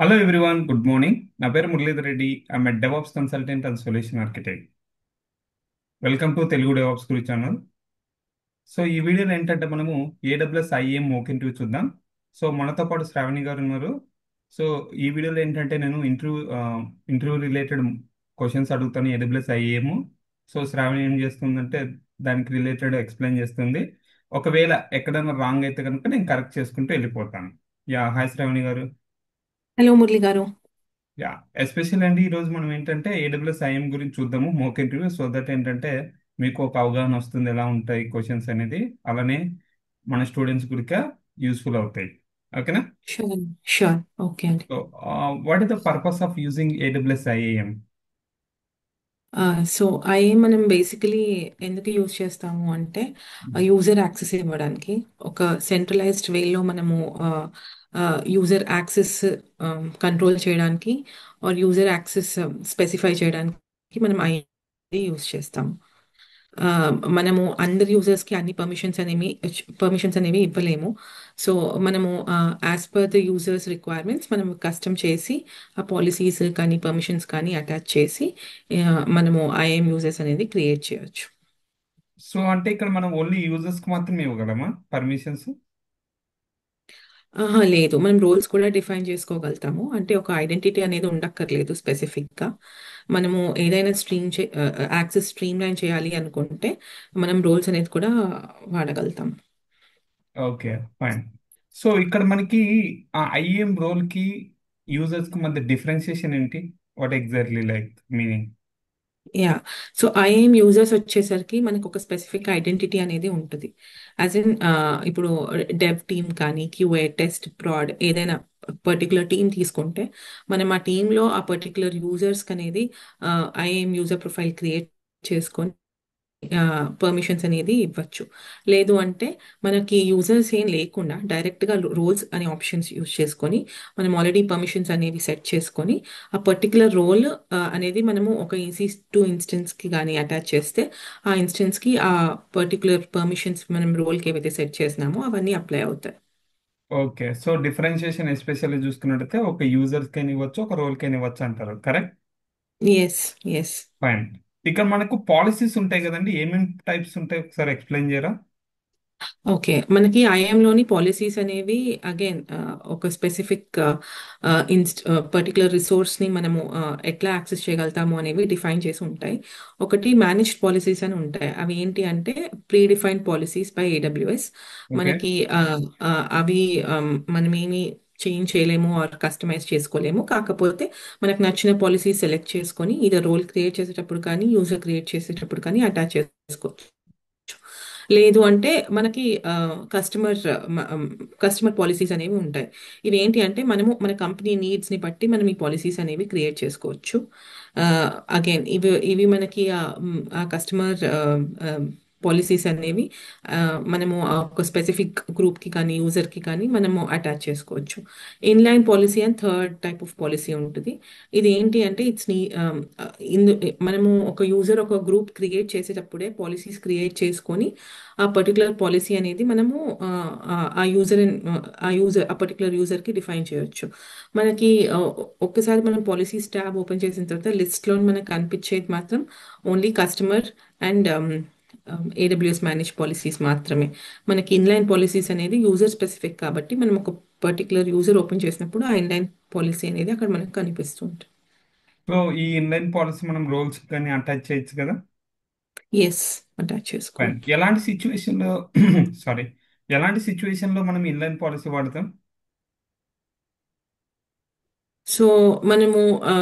Hello everyone, good morning. నా పేరు Muralidhar Reddy. I'm a DevOps consultant and solution architect. Welcome to Telugu DevOps Guru channel. So ఈ వీడియోలో ఏంటంటే మనము ఏడబ్ల్యూఎస్ ఐఏఎం మోక్ ఇంటర్వ్యూ చూద్దాం. సో మనతో పాటు శ్రావణి గారు ఉన్నారు. సో ఈ వీడియోలో ఏంటంటే నేను ఇంటర్వ్యూ రిలేటెడ్ క్వశ్చన్స్ అడుగుతాను ఏడబ్ల్యూఎస్ ఐఏఎం. సో శ్రావణి ఏం చేస్తుందంటే దానికి రిలేటెడ్ ఎక్స్ప్లెయిన్ చేస్తుంది. ఒకవేళ ఎక్కడైనా రాంగ్ అయితే కనుక నేను కరెక్ట్ చేసుకుంటూ వెళ్ళిపోతాను. యా, హాయ్ శ్రావణి గారు. హలో మురళి గారు. యా, ఎస్పెషల్ అండి ఈరోజు మనం ఏంటంటే ఏడబ్ల్యూఎస్ ఐఎం గురించి చూద్దాము మోక్ ఇంటర్వ్యూ. సో దట్ ఏంటంటే మీకు ఒక అవగాహన వస్తుంది ఎలా ఉంటాయి క్వశ్చన్స్ అనేది. అలానే మన స్టూడెంట్స్ కూడా యూస్ఫుల్ అవుతాయి. ఓకేనా? షూర్. షూర్. ఓకే అండి. So what is the purpose of using AWS IAM? So అవి మనం బేసికలీ ఎందుకు యూజ్ చేస్తాము అంటే యూజర్ యాక్సెస్ ఇవ్వడానికి ఒక సెంట్రలైజ్డ్ వేలో మనము యూజర్ యాక్సెస్ కంట్రోల్ చేయడానికి ఆర్ యూజర్ యాక్సెస్ స్పెసిఫై చేయడానికి మనం ఐ యూజ్ చేస్తాము. ఆ, మనము అందరి యూజర్స్కి అన్ని పర్మిషన్స్ అనేవి ఇవ్వలేము. సో మనము as per the users requirements మనం కస్టమ్ చేసి ఆ పాలసీస్ కానీ పర్మిషన్స్ కానీ అటాచ్ చేసి మనము ఐఎం యూజర్స్ అనేది క్రియేట్ చేయొచ్చు. సో అంటే ఇక్కడ మనం ఓన్లీ యూజర్స్ కి మాత్రమే ఇవ్వగలమా పర్మిషన్స్? ఆహా, లేదు, మనం రోల్స్ కూడా డిఫైన్ చేసుకోగలుగుతాము. అంటే ఒక ఐడెంటిటీ అనేది ఉండక్కర్లేదు స్పెసిఫిక్గా. మనము ఏదైనా యాక్సెస్ స్ట్రీమ్ లైన్ చేయాలి అనుకుంటే మనం రోల్స్ అనేది కూడా వాడగలుగుతాం. Okay, fine. సో ఇక్కడ మనకి ఆ ఐఏఎం రోల్ కి యూజర్స్ కి మధ్య డిఫరెన్షియేషన్ ఏంటి? What exactly like meaning? Yeah. So IAM users వచ్చేసరికి మనకు ఒక స్పెసిఫిక్ ఐడెంటిటీ అనేది ఉంటుంది. యాజ్ ఇన్ ఇప్పుడు డెవ్ టీమ్ కానీ క్యూఏ టెస్ట్ ప్రాడ్ ఏదైనా పర్టికులర్ టీమ్ తీసుకుంటే మనం ఆ టీంలో ఆ పర్టికులర్ యూజర్స్ అనేది ఐఏఎం యూజర్ ప్రొఫైల్ క్రియేట్ చేసుకొని పర్మిషన్స్ అనేది ఇవ్వచ్చు. లేదు అంటే మనకి యూజర్స్ ఏం లేకుండా డైరెక్ట్గా రోల్స్ అనే ఆప్షన్స్ యూజ్ చేసుకొని మనం ఆల్రెడీ పర్మిషన్స్ అనేవి సెట్ చేసుకొని ఆ పర్టికులర్ రోల్ అనేది మనము ఒక EC2 ఇన్స్టెన్స్కి కానీ అటాచ్ చేస్తే ఆ ఇన్స్టెన్స్కి ఆ పర్టికులర్ పర్మిషన్స్ మనం రోల్కి ఏవైతే సెట్ చేసినామో అవన్నీ అప్లై అవుతాయి. ఓకే, సో డిఫరెన్షియేషన్ ఎస్పెషల్లీ చూసుకున్నట్టయితే ఒక యూజర్స్ కైనా ఇవ్వచ్చు, ఒక రోల్ కైనా ఇవ్వచ్చు అంటారు, కరెక్ట్? ఎస్. ఎస్. ఫైన్. ఇక్కడ మనకు పాలసీస్ ఉంటాయి కదండి, ఏమేమి టైప్స్ ఉంటాయి ఒకసారి ఎక్స్ప్లెయిన్ చేయరా? ఓకే, మనకి ఐఎంలోని పాలసీస్ అనేవి అగైన్ ఒక స్పెసిఫిక్ పర్టికులర్ రిసోర్స్ని మనము ఎట్లా యాక్సెస్ చేయగలుగుతాము అనేవి డిఫైన్ చేసి ఉంటాయి. ఒకటి మేనేజ్డ్ పాలసీస్ అని ఉంటాయి. అవి ఏంటి అంటే pre defined policies by AWS. Okay. మనకి అవి మనమేమి చేంజ్ చేయలేము ఆర్ కస్టమైజ్ చేసుకోలేము. కాకపోతే మనకు నచ్చిన పాలసీ సెలెక్ట్ చేసుకొని ఇది రోల్ క్రియేట్ చేసేటప్పుడు కానీ యూజర్ క్రియేట్ చేసేటప్పుడు కానీ అటాచ్ చేసుకోవచ్చు. లేదు అంటే మనకి కస్టమర్ కస్టమర్ పాలసీస్ అనేవి ఉంటాయి. ఇవి ఏంటి అంటే మనము మన కంపెనీ నీడ్స్ని బట్టి మనం ఈ పాలసీస్ అనేవి క్రియేట్ చేసుకోవచ్చు. అగైన్ ఇవి ఇవి మనకి ఆ కస్టమర్ పాలసీస్ అనేవి మనము ఒక స్పెసిఫిక్ గ్రూప్కి కానీ యూజర్కి కానీ మనము అటాచ్ చేసుకోవచ్చు. Inline policy and third type of policy ఉంటుంది. ఇది ఏంటి అంటే ఇందు మనము ఒక యూజర్ ఒక గ్రూప్ క్రియేట్ చేసేటప్పుడే పాలసీస్ క్రియేట్ చేసుకొని ఆ పర్టికులర్ పాలసీ అనేది మనము ఆ, ఆ యూజర్ ఆ పర్టికులర్ యూజర్కి డిఫైన్ చేయొచ్చు. మనకి ఒక్కసారి మనం పాలసీస్ ట్యాబ్ ఓపెన్ చేసిన తర్వాత లిస్ట్లో మనకు కనిపించేది మాత్రం only customer and AWS manage policies మాత్రమే. మనకి ఇన్లైన్ పాలసీస్ అనేది యూజర్ స్పెసిఫిక్ కాబట్టి మనం ఒక పర్టికులర్ యూజర్ ఓపెన్ చేసినప్పుడు ఆ ఇన్లైన్ పాలసీ అనేది అక్కడ మనకు కనిపిస్తుంది. సో ఈ ఇన్లైన్ పాలసీ మనం రోల్స్ కానీ అటాచ్ చేయొచ్చు కదా? Yes, attach fine. చేసుకోవచ్చు. ఎలాంటి సిచ్యువేషన్లో సారీ, ఎలాంటి సిచ్యువేషన్లో మనం ఇన్లైన్ పాలసీ వాడతాం? సో మనము ఆ,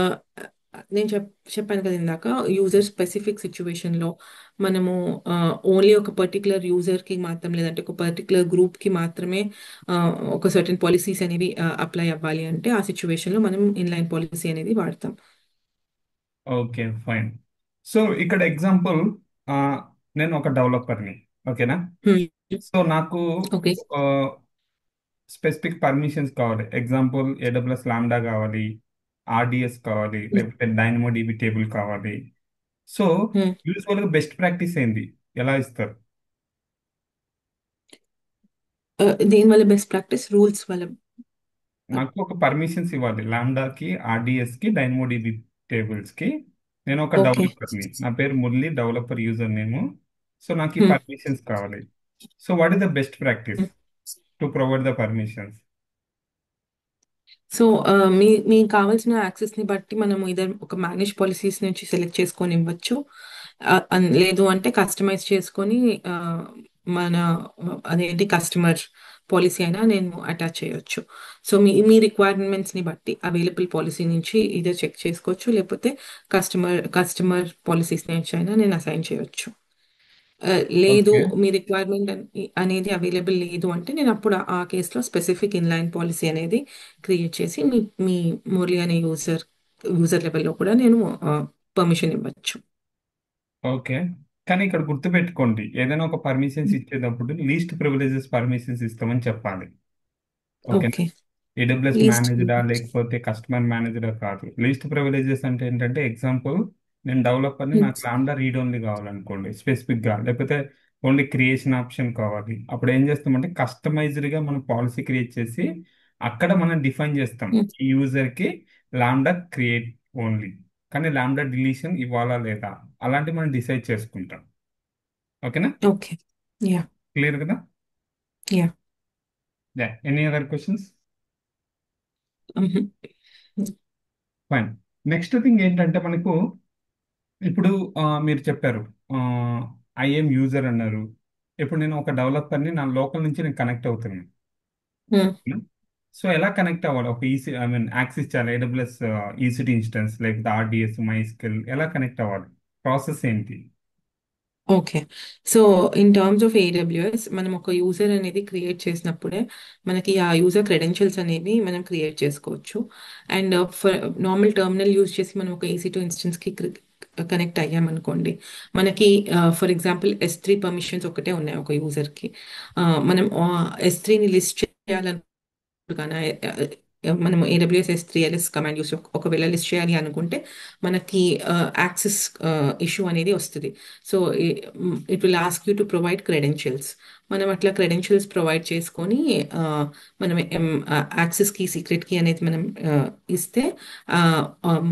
నేను చెప్పాను కదా ఇందాక, యూజర్ స్పెసిఫిక్ సిచ్యువేషన్లో మనము ఓన్లీ ఒక పర్టికులర్ యూజర్కి మాత్రం లేదంటే ఒక పర్టికులర్ గ్రూప్కి మాత్రమే ఆ, ఒక సర్టన్ పాలసీస్ అనేవి అప్లై అవ్వాలి అంటే ఆ సిచ్యువేషన్లో మనం ఇన్లైన్ పాలసీ అనేది వాడతాం. Okay, fine. సో ఇక్కడ ఎగ్జాంపుల్, నేను ఒక డెవలపర్ని. ఓకేనా? సో నాకు ఓకే. స్పెసిఫిక్ పర్మిషన్స్ కావాలి. ఎగ్జాంపుల్ ఏడబ్ల్యూఎస్ లాంబ్డా కావాలి, ఆర్డిఎస్ కావాలి, లేకపోతే డైనమో డిబి టేబుల్ కావాలి. సో యూజువల్గా బెస్ట్ ప్రాక్టీస్ ఏంది? ఎలా ఇస్తారు? దేని వల్ల బెస్ట్ ప్రాక్టీస్ రూల్స్ వల్ల. నాకు ఒక పర్మిషన్స్ ఇవ్వాలి లాండాకి, ఆర్డిఎస్కి, డైనమోడిబి టేబుల్స్కి. నేను ఒక ఓకే. డెవలపర్ని, నా పేరు Murali, developer user name. So నాకు ఈ పర్మిషన్స్ కావాలి. So what is the best practice to provide the permissions? So మీకు కావాల్సిన యాక్సెస్ని బట్టి మనము ఇద్దరు ఒక మేనేజ్ పాలసీస్ నుంచి సెలెక్ట్ చేసుకొని ఇవ్వచ్చు. లేదు అంటే కస్టమైజ్ చేసుకొని ఆ, మన అదేంటి కస్టమర్ పాలసీ అయినా నేను అటాచ్ చేయొచ్చు. సో మీ రిక్వైర్మెంట్స్ని బట్టి అవైలబుల్ పాలసీ నుంచి ఇదే చెక్ చేసుకోవచ్చు, లేకపోతే కస్టమర్ పాలసీస్ నుంచి అయినా నేను అసైన్ చేయొచ్చు. లేదు ఓకే. మీ రిక్వైర్మెంట్ అనేది అవైలబుల్ లేదు అంటే నేను అప్పుడు ఆ కేసులో స్పెసిఫిక్ ఇన్లైన్ పాలసీ అనేది క్రియేట్ చేసి మీ మీ మురళి అనే యూజర్ లెవెల్లో కూడా నేను పర్మిషన్ ఇవ్వచ్చు. ఓకే. కానీ ఇక్కడ గుర్తుపెట్టుకోండి, ఏదైనా ఒక పర్మిషన్స్ ఇచ్చేటప్పుడు లీస్ట్ ప్రివిలేజెస్ పర్మిషన్స్ ఇస్తామని చెప్పాలి. ఓకే. ఓకే. AWS least. మేనేజ్డా లేకపోతే కస్టమర్ మేనేజ్డా కాదు. లీస్ట్ ప్రివిలేజెస్ అంటే ఏంటంటే, ఎగ్జాంపుల్, నేను డెవలపర్ని, నాకు లాంబ్డా రీడ్ ఓన్లీ కావాలనుకోండి స్పెసిఫిక్గా, లేకపోతే ఓన్లీ క్రియేషన్ ఆప్షన్ కావాలి. అప్పుడు ఏం చేస్తామంటే కస్టమైజ్డ్గా మనం పాలసీ క్రియేట్ చేసి అక్కడ మనం డిఫైన్ చేస్తాం ఈ యూజర్కి లాంబ్డా క్రియేట్ ఓన్లీ, కానీ లాంబ్డా డిలీషన్ ఇవ్వాలా లేదా అలాంటివి మనం డిసైడ్ చేసుకుంటాం. ఓకేనా? ఓకే. యా. క్లియర్ కదా? Yeah. Yeah, any other questions? Fine. Next thing ఏంటంటే మనకు ఇప్పుడు మీరు చెప్పారు ఐఎం యూజర్ అన్నారు. ఇప్పుడు నేను ఒక డెవలపర్ని, నా లోకల్ నుంచి నేను కనెక్ట్ అవుతున్నాను. సో ఎలా కనెక్ట్ అవ్వాలి? ఒక ఈసీ, ఐ మీన్ యాక్సెస్ చేయాలి ఏడబ్ల్యూఎస్ ఈసీటీ ఇన్స్టెన్స్, లేకపోతే ఆర్డిఎస్, మైస్కిల్, ఎలా కనెక్ట్ అవ్వాలి? ప్రాసెస్ ఏంటి? Okay. So in terms of AWS మనం ఒక యూజర్ అనేది క్రియేట్ చేసినప్పుడే మనకి ఆ యూజర్ క్రెడెన్షియల్స్ అనేవి మనం క్రియేట్ చేసుకోవచ్చు. And for normal terminal use చేసి మనం ఒక EC2 ఇన్స్టెన్స్కి కనెక్ట్ అయ్యామనుకోండి, మనకి ఫర్ ఎగ్జాంపుల్ S3 పర్మిషన్స్ ఒకటే ఉన్నాయి ఒక యూజర్కి. మనం S3ని లిస్ట్ చేయాలను కానీ మనం AWS S3 LS command use ఒకవేళ లిస్ట్ చేయాలి అనుకుంటే మనకి యాక్సెస్ ఇష్యూ అనేది వస్తుంది. So it will ask you to provide credentials. మనం అట్లా క్రెడెన్షియల్స్ ప్రొవైడ్ చేసుకొని ఆ, మనం యాక్సెస్ కీ సీక్రెట్ కీ అనేది మనం ఇస్తే ఆ, um,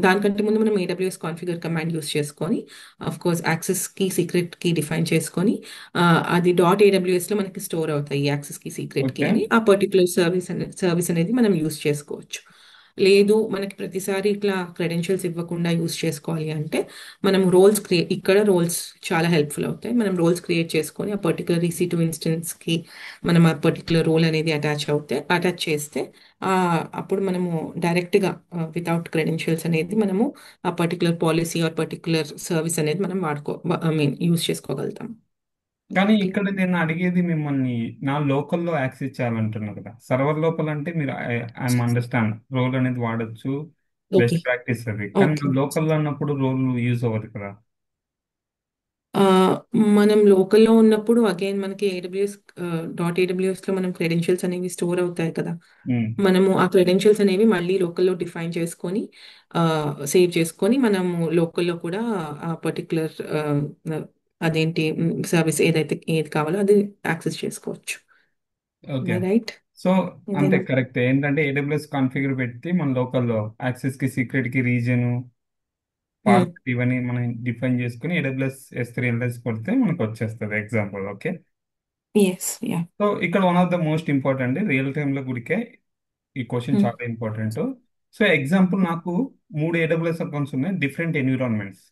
దానికంటే ముందు మనం AWS కాన్ఫిగర్ కమాండ్ యూస్ చేసుకొని of course access key secret key define చేసుకొని అది .AWS లో మనకి స్టోర్ అవుతాయి యాక్సెస్ కి సీక్రెట్ కి ఓకే. అని ఆ పర్టికులర్ సర్వీస్ అనేది మనం యూస్ చేసుకోవచ్చు. లేదు మనకి ప్రతిసారి ఇట్లా క్రెడెన్షియల్స్ ఇవ్వకుండా యూస్ చేసుకోవాలి అంటే మనం ఇక్కడ రోల్స్ చాలా హెల్ప్ఫుల్ అవుతాయి. మనం రోల్స్ క్రియేట్ చేసుకొని ఆ పర్టికులర్ EC2 ఇన్స్టెన్స్ కి మనం ఆ పర్టికులర్ రోల్ అనేది అటాచ్ చేస్తే ఆ, అప్పుడు మనము డైరెక్ట్గా వితౌట్ క్రెడెన్షియల్స్ అనేది మనము ఆ particular policy or particular service అనేది మనం ఐ మీన్ యూస్ చేసుకోగలుగుతాం. కానీ ఓకే. ఇక్కడ నేను అడిగేది మిమ్మల్ని, నా లోకల్లో యాక్సెస్ చేయాలంటున్నారు కదా, సర్వర్ లోపల అంటే మీరు ఐఎమ్ అండర్స్టాండ్ రోల్ అనేది వాడచ్చు, ఓకే. బెస్ట్ ప్రాక్టీస్ అది. కానీ ఓకే. నా లోకల్లో ఉన్నప్పుడు రోల్ యూజ్ అవ్వదు కదా. ఆ, మనం లోకల్లో ఉన్నప్పుడు అగైన్ మనకి AWS లో మనం క్రెడెన్షియల్స్ అనేవి స్టోర్ అవుతాయి కదా. ఉమ్. మనము ఆ క్రెడెన్షియల్స్ అనేవి మళ్ళీ లోకల్లో డిఫైన్ చేసుకొని సేవ్ చేసుకొని మనము లోకల్లో కూడా ఆ పర్టికులర్ అదేంటి సర్వీస్ ఏది కావాలో అది యాక్సెస్ చేసుకోవచ్చు. ఓకే. రైట్. సో అంతే ఇదేనా? కరెక్ట్. ఏంటంటే ఏడబ్ల్యూఎస్ కాన్ఫిగర్ పెట్టి మన లోకల్లో యాక్సెస్ కి, సీక్రెట్ కి, రీజన్, పాత్ ఇవన్నీ మనం డిఫైన్ చేసుకుని AWS S3 LS కొడితే మనకు వచ్చేస్తుంది example. Okay. Yes. Yeah. So ఇక్కడ one of the most important real టైంలో గుడికే ఈ క్వశ్చన్ చాలా ఇంపార్టెంట్. సో ఎగ్జాంపుల్, నాకు 3 AWS అకౌంట్స్ ఉన్నాయి, డిఫరెంట్ ఎన్విరాన్మెంట్స్.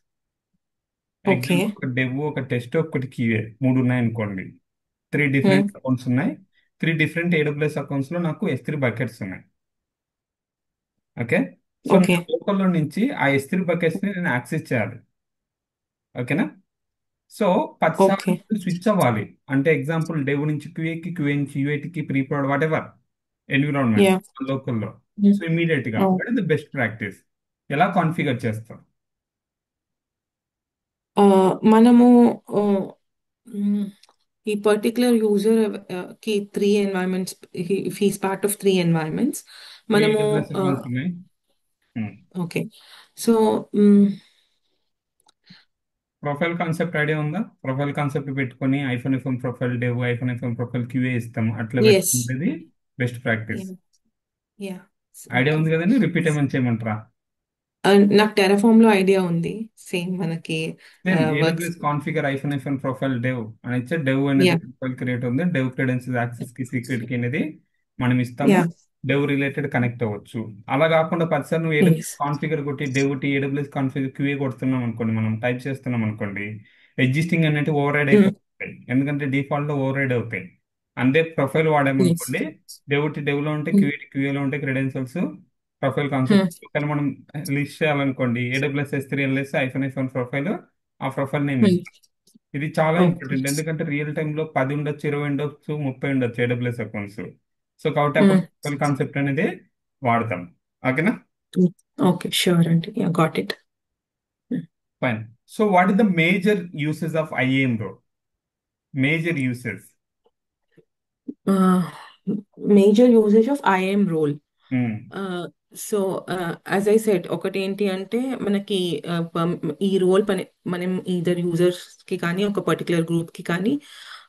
ఓకే. ఎగ్జాంపుల్, ఒక డెవ్, ఒక టెస్ట్, ఒకటి క్యూఏ, మూడు ఉన్నాయి అనుకోండి. 3 డిఫరెంట్ అకౌంట్స్ ఉన్నాయి. 3 డిఫరెంట్ AWS అకౌంట్స్ లో నాకు S3 బకెట్స్ ఉన్నాయి. ఓకే. సో నా ఓకే. లోకల్లో నుంచి ఆ S3 బకెట్స్ ని నేను యాక్సెస్ చేయాలి. ఓకేనా? So okay. 10 సార్లు స్విచ్ అవ్వాలి. అంటే ఎగ్జాంపుల్, డెవ్ నుంచి క్యూఏకి, క్యూఏ నుంచి యూఐటికి, pre prod, whatever environment yeah. లోకల్లో. సో ఇమీడియట్ గా what is the best practice? ఎలా కాన్ఫిగర్ చేస్తాం? మనము ఆ, మ్, ఈ పర్టికులర్ యూజర్ కి 3 environments, if he's part of 3 environments three మనము ఏడబ్ల్యూఎస్ అకౌంట్స్ ఉన్నాయి. Okay. So profile concept idea ఉందా? ప్రొఫైల్ కాన్సెప్ట్ పెట్టుకొని hyphen FM profile dev, hyphen FM profile QA ఇస్తాం, అట్లా ఎస్. పెట్టుకుంటుంది. Best practice. Yeah. Yeah. Idea Okay. ఉంది కదండి, repeat ఏమైనా చేయమంటారా? నాకు టెరాఫామ్ లో ఐడియా ఉంది. సేమ్ మనకి same works. AWS configure hyphen profile dev అని ఇచ్చే డెవ్ అనేది యా. ప్రొఫైల్ క్రియేట్ ఉంది. డెవ్ క్రెడెన్షియల్స్ యాక్సెస్ కి సీక్రెట్ కి అనేది మనం ఇస్తాము. యా. డెవ్ రిలేటెడ్ కనెక్ట్ అవ్వచ్చు. అలా కాకుండా పర్సన్ నువ్వు ఏడబ్ల్యూఎస్ ఎస్. కాన్ఫిగర్ కొట్టి డెవ్ టి ఏడబ్ల్యూఎస్ కాన్ఫిగర్ క్యూఏ కొడుతున్నాం అనుకోండి, మనం టైప్ చేస్తున్నాం అనుకోండి, ఎగ్జిస్టింగ్ అనేది ఓవర్ రైడ్ అయిపోతాయి. ఎందుకంటే డిఫాల్ట్ లో ఓవర్ రైడ్ అవుతాయి. అందే ప్రొఫైల్ ఎస్. వాడామనుకోండి, డెవ్ టి డెవ్ లో ఉంటే క్యూఏలో ఉంటే క్రెడెన్షియల్స్ ప్రొఫైల్ కాన్సెప్ట్. ఒకవేళ మనం లిస్ట్ చేయాలనుకోండి, ఏడబ్ల్యూఎస్ ఎస్3 ఐఫోన్ ప్రొఫైల్, ఆ ప్రొఫైల్ నేమ్ ఇస్తాం. ఇది చాలా ఓకే. ఇంపార్టెంట్, ఎందుకంటే రియల్ టైంలో 10 ఉండొచ్చు, 20 ఉండొచ్చు, 30 ఉండొచ్చు ఏడబ్ల్యూఎస్ అకౌంట్స్. సో కాబట్టి అప్పుడు ప్రొఫైల్ కాన్సెప్ట్ అనేది వాడతాం. ఓకేనా? ఓకే, షూర్ అండి. Yeah, got it. Fine. So what is the major uses of IAM bro? Major uses. Major usage of IAM role. So as I said, ఒకటి ఏంటి అంటే మనకి ఈ రోల్ పని మనం ఈదర్ యూజర్స్ కి కానీ ఒక పర్టికులర్ గ్రూప్ కి కానీ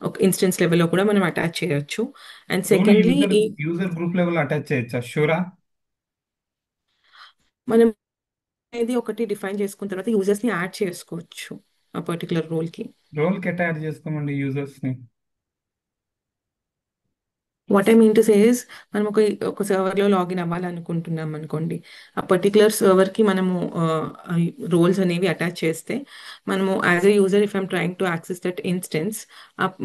ఒక ఇన్స్టెన్స్ లెవెల్లో కూడా మనం అటాచ్ చేయొచ్చు. And role secondly user user group level attach చేయొచ్చా? షూరా? మనం అనేది ఒకటి డిఫైన్ చేసుకున్న తర్వాత యూజర్స్ ని యాడ్ చేసుకోవచ్చు ఆ పర్టికులర్ రోల్ కి. రోల్ కి ఎట్లా యాడ్ చేసుకోమండి యూజర్స్ ని? What I mean to say is, మనం ఒక సర్వర్లో లాగిన్ అవ్వాలనుకుంటున్నాం అనుకోండి, ఆ పర్టికులర్ సర్వర్కి మనము రోల్స్ అనేవి అటాచ్ చేస్తే, మనము as a user if I'm trying to access that instance,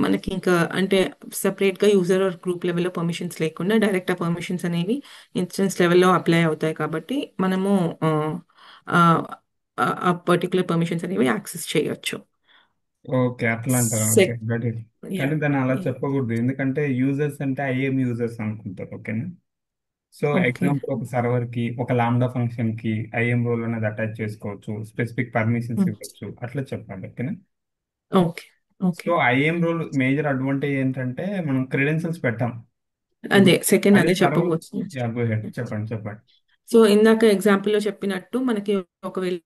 మనకి ఇంకా అంటే సపరేట్గా యూజర్ ఆర్ గ్రూప్ లెవెల్లో పర్మిషన్స్ లేకుండా డైరెక్ట్ ఆ పర్మిషన్స్ అనేవి ఇన్స్టెన్స్ లెవెల్లో అప్లై అవుతాయి. కాబట్టి మనము ఆ, ఆ ఆ పర్టికులర్ పర్మిషన్స్ అనేవి యాక్సెస్ చేయొచ్చు. ఓకే, అట్లా అంటారా? Okay, sec got it. Yeah. కానీ దాన్ని అలా చెప్పకూడదు, ఎందుకంటే యూజర్స్ అంటే ఐఏఎం యూజర్స్ అనుకుంటారు. ఓకేనా? So okay. ఎగ్జాంపుల్, ఒక సర్వర్ కి ఒక లాంబ్డా ఫంక్షన్ కి ఐఎం రోల్ అనేది అటాచ్ చేసుకోవచ్చు, స్పెసిఫిక్ పర్మిషన్స్ ఇవ్వచ్చు, అట్లా చెప్పాలి. ఓకేనా? Okay. Okay. So IAM role major advantage ఏంటంటే మనం క్రెడెన్షియల్స్ పెట్టాం. అదే ఇప్పుడు సెకండ్ అదే అదే సర్వర్. చెప్పబోతున్నాను. యా, గో హెడ్, చెప్పండి చెప్పండి. సో ఇందాక ఎగ్జాంపుల్లో చెప్పినట్టు మనకి ఒకవేళ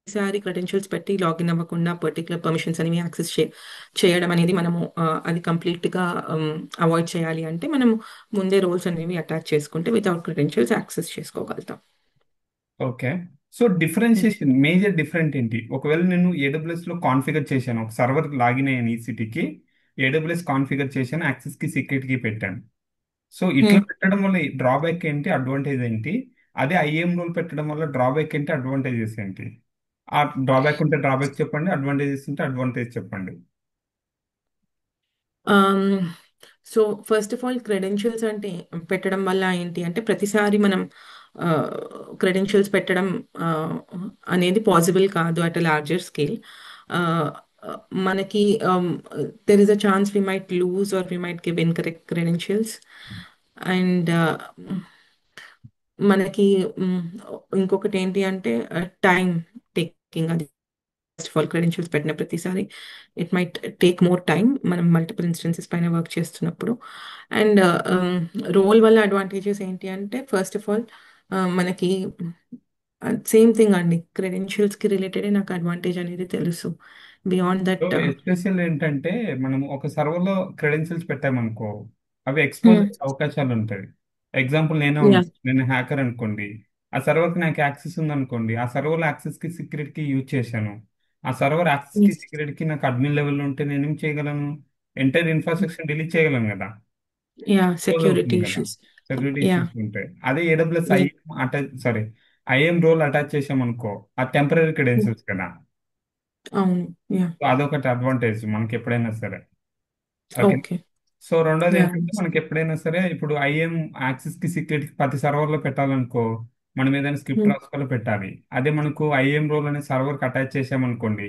ఈసారి క్రెడెన్షియల్స్ పెట్టి లాగిన్ అవ్వకుండా పర్టికులర్ పర్మిషన్స్ అనేవి యాక్సెస్ చేయడం అనేది మనము అది కంప్లీట్గా అవాయిడ్ చేయాలి అంటే మనము ముందే రోల్స్ అనేవి అటాచ్ చేసుకుంటే వితౌట్ క్రెడెన్షియల్స్ యాక్సెస్ చేసుకోగలుగుతాం. Okay. So differentiation major different ఏంటి? ఒకవేళ నేను ఏడబ్ల్యూఎస్ లో కాన్ఫిగర్ చేశాను, ఒక సర్వర్ లాగిన్ అయ్యాను ఈసీటీకి, ఏడబ్ల్యూఎస్ కాన్ఫిగర్ చేశాను, యాక్సెస్ కి సీక్రెట్ కి పెట్టాను. సో ఇట్లా పెట్టడం వల్ల డ్రాబ్యాక్ ఏంటి, అడ్వాంటేజ్ ఏంటి? అదే ఐఏఎం రూల్ పెట్టడం వల్ల డ్రాబ్యాక్ ఏంటి, అడ్వాంటేజెస్ ఏంటి? ఆ డ్రాబ్యాక్ ఉంటే డ్రాబ్యాక్ చెప్పండి, అడ్వాంటేజెస్ ఉంటే అడ్వాంటేజ్ చెప్పండి. So first of all credentials అంటే పెట్టడం వల్ల ఏంటి అంటే ప్రతిసారి మనం క్రెడెన్షియల్స్ పెట్టడం అనేది పాసిబుల్ కాదు అట్ అ లార్జర్ స్కేల్. మనకి there is a chance we might lose or we might give incorrect credentials. And మనకి మ్, ఇంకొకటి ఏంటి అంటే టైం టేకింగ్. అది ఫస్ట్ ఆఫ్ ఆల్ క్రెడెన్షియల్స్ పెట్టిన ప్రతిసారి it might take more time మనం మల్టిపుల్ ఇన్స్టెన్సెస్ పైన వర్క్ చేస్తున్నప్పుడు. అండ్ రోల్ వల్ల అడ్వాంటేజెస్ ఏంటి అంటే ఫస్ట్ ఆఫ్ ఆల్ మనకి సేమ్ థింగ్ అండి, క్రెడెన్షియల్స్కి రిలేటెడ్ నాకు అడ్వాంటేజ్ అనేది తెలుసు. Beyond so that. ఎస్పెషల్ ఏంటంటే, మనం ఒక సర్వర్లో క్రెడెన్షియల్స్ పెట్టామనుకో, అవి ఎక్స్పోజ్ అయ్యే అవకాశాలు ఉంటాయి. ఎగ్జాంపుల్ నేనే యా. ఉన్నాను, నేను హ్యాకర్ అనుకోండి, ఆ సర్వర్కి నాకు యాక్సెస్ ఉందనుకోండి, ఆ సర్వర్లో యాక్సెస్కి సీక్రెట్కి యూజ్ చేశాను, ఆ సర్వర్ యాక్సెస్కి సీక్రెట్కి నాకు అడ్మిన్ లెవెల్లో ఉంటే నేనేం చేయగలను? ఎంటైర్ ఇన్ఫ్రాస్ట్రక్చర్ డిలీట్ చేయగలను కదా, యా, క్లోజ్ సెక్యూరిటీ అవుతుంది కదా. ఇష్యూస్. Security yeah. ఇష్యూస్ ఉంటాయి. అదే AWS IAM attach, sorry, IAM role attach చేసామనుకో, ఆ టెంపరీ క్రెడెన్షియల్స్ కదా. అవును. యా. సో అదొకటి అడ్వాంటేజ్ మనకి ఎప్పుడైనా సరే. ఓకే. ఓకే. సో రెండోది యా. ఏంటంటే, మనకి ఎప్పుడైనా సరే ఇప్పుడు ఐఎం యాక్సెస్ కి సీక్రెట్ కి ప్రతి సర్వర్లో పెట్టాలనుకో, మనం ఏదైనా స్క్రిప్ట్ రాసుకొని పెట్టాలి. అదే మనకు ఐఎం రోల్ అనే సర్వర్కి అటాచ్ చేసామనుకోండి,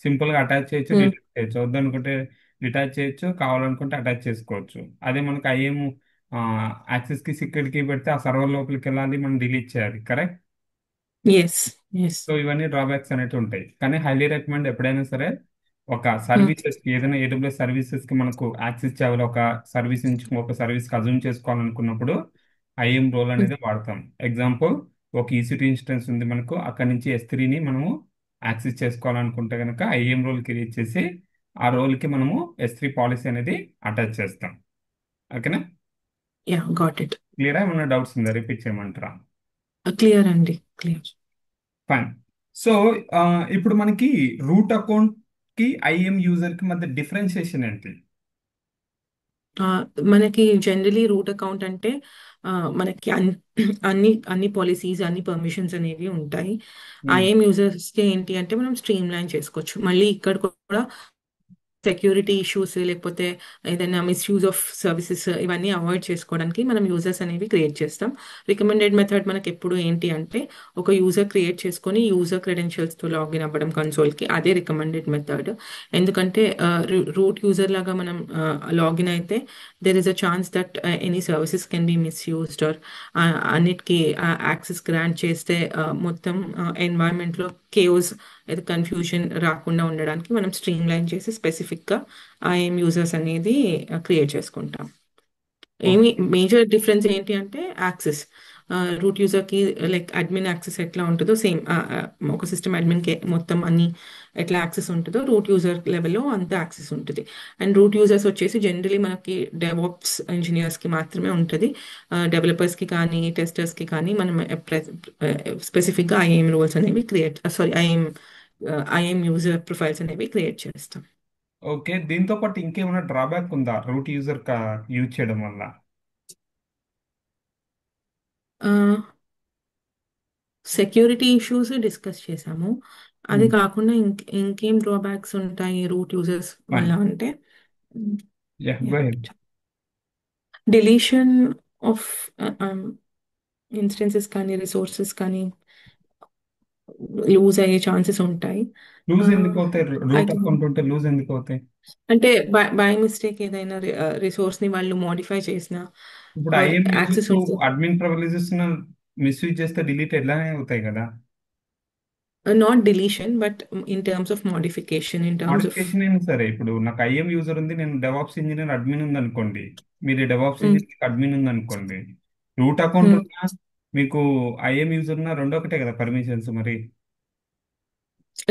సింపుల్ గా అటాచ్ చేయొచ్చు, డిలీట్ చేయొచ్చు, వద్దనుకుంటే డిటాచ్ చేయొచ్చు, కావాలనుకుంటే అటాచ్ చేసుకోవచ్చు. అదే మనకు ఐఎం యాక్సెస్ కి సీక్రెట్ కి పెడితే ఆ సర్వర్ లోపలికి వెళ్ళాలి, మనం డిలీట్ చేయాలి. కరెక్ట్? ఎస్. ఎస్. సో ఇవన్నీ డ్రాబ్యాక్స్ అనేవి ఉంటాయి. కానీ హైలీ రికమెండ్ ఎప్పుడైనా సరే ఒక Hmm. సర్వీసెస్ కి, ఏదైనా ఏడబ్ల్యూఎస్ సర్వీసెస్ కి మనకు యాక్సెస్ చేయాలి, ఒక సర్వీస్ నుంచి ఒక సర్వీస్ కి అజూమ్ చేసుకోవాలనుకున్నప్పుడు ఐఎం రోల్ అనేది వాడతాం. ఎగ్జాంపుల్, ఒక ఈసీటీ ఇన్స్టెన్స్ ఉంది మనకు, అక్కడ నుంచి S3ని మనము యాక్సెస్ చేసుకోవాలనుకుంటే కనుక ఐఎం రోల్ క్రియేట్ చేసి ఆ రోల్ కి మనము S3 పాలసీ అనేది అటాచ్ చేస్తాం. ఓకేనా? Yeah got it. క్లియరా? ఏమన్నా డౌట్స్ ఉందా? రిపీట్ చేయమంటారా? క్లియర్ అండి, క్లియర్. ఫైన్. సో ఇప్పుడు మనకి రూట్ అకౌంట్ కి ఐఎం యూజర్ కి మధ్య డిఫరెన్షియేషన్ ఏంటి? ఆ, మనకి జనరలీ రూట్ అకౌంట్ అంటే ఆ, మనకి అన్ని పాలసీస్, అన్ని పర్మిషన్స్ అనేవి ఉంటాయి. ఉమ్, ఐఎం యూజర్స్కి ఏంటి అంటే మనం స్ట్రీమ్ లైన్ చేసుకోవచ్చు. మళ్ళీ ఇక్కడ కూడా సెక్యూరిటీ ఇష్యూస్ లేకపోతే ఏదైనా మిస్యూజ్ ఆఫ్ సర్వీసెస్ ఇవన్నీ అవాయిడ్ చేసుకోవడానికి మనం యూజర్స్ అనేవి క్రియేట్ చేస్తాం. రికమెండెడ్ మెథడ్ మనకి ఎప్పుడు ఏంటి అంటే ఒక యూజర్ క్రియేట్ చేసుకొని యూజర్ క్రెడెన్షియల్స్తో లాగిన్ అవ్వడం కన్సోల్కి, అదే రికమెండెడ్ మెథడ్. ఎందుకంటే రూట్ యూజర్ లాగా మనం లాగిన్ అయితే there is a chance that any services can be misused or అన్నిటికీ యాక్సెస్ గ్రాంట్ చేస్తే మొత్తం ఎన్వైరన్మెంట్లో కేఓస్ అయితే కన్ఫ్యూజన్ రాకుండా ఉండడానికి మనం స్ట్రీమ్ లైన్ చేసి స్పెసిఫిక్గా ఐఎం యూజర్స్ అనేది క్రియేట్ చేసుకుంటాం. ఏమి ఓకే. మేజర్ డిఫరెన్స్ ఏంటి అంటే యాక్సెస్. రూట్ యూజర్కి లైక్ అడ్మిన్ యాక్సెస్ ఎట్లా ఉంటుందో సేమ్, ఒక సిస్టమ్ అడ్మిన్కి మొత్తం అన్ని ఎట్లా యాక్సెస్ ఉంటుందో రూట్ యూజర్ లెవెల్లో అంత యాక్సెస్ ఉంటుంది. అండ్ రూట్ యూజర్స్ వచ్చేసి జనరలీ మనకి డెవాప్స్ ఇంజనీర్స్కి మాత్రమే ఉంటుంది. డెవలపర్స్కి కానీ టెస్టర్స్కి కానీ మనం స్పెసిఫిక్గా ఐఎం రోల్స్ అనేవి ఐఎం యూజర్ ప్రొఫైల్స్ అనేవి క్రియేట్ చేస్తాం. ఓకే, దీంతో పాటు ఇంకేమైనా డ్రాబ్యాక్ ఉందా రూట్ యూజర్ యూజ్ చేయడం వల్ల? సెక్యూరిటీ ఇష్యూస్ డిస్కస్ చేసాము. అది కాకుండా ఇంకేం డ్రాబ్యాక్స్ ఉంటాయి రూట్ యూజర్స్ వల్ల ఫైన్. అంటే yeah, go head. Deletion of instances కానీ రిసోర్సెస్ కానీ లూజ్ అయ్యే ఛాన్సెస్ ఉంటాయి. లూజ్ ఎందుకు అవుతాయి? రూట్ అయితే అకౌంట్ ఉంటే లూజ్ ఎందుకు అవుతాయి? అంటే బై మిస్టేక్ ఏదైనా రిసోర్స్ని వాళ్ళు మోడిఫై చేసినా ఇప్పుడు ఆర్ ఐఎం యాక్సెస్ యూజర్స్ ఉంటే అడ్మిన్ ప్రివిలేజెస్ మిస్యూజ్ చేస్తే డిలీట్ ఎలానే అవుతాయి కదా. Not deletion but in terms of modification, in terms of modification అయినా సరే, ఇప్పుడు నాకు ఐఎం యూజర్ ఉంది, నేను డెవాప్స్ ఇంజనీర్ అడ్మిన్ ఉంది అనుకోండి. మీరు డెవాప్స్ ఇంజనీర్ అడ్మిన్ ఉంది అనుకోండి. రూట్ అకౌంట్ ఉన్నా మీకు ఐఎం యూజర్ ఉన్నా రెండు ఒకటే కదా పర్మిషన్స్ మరి.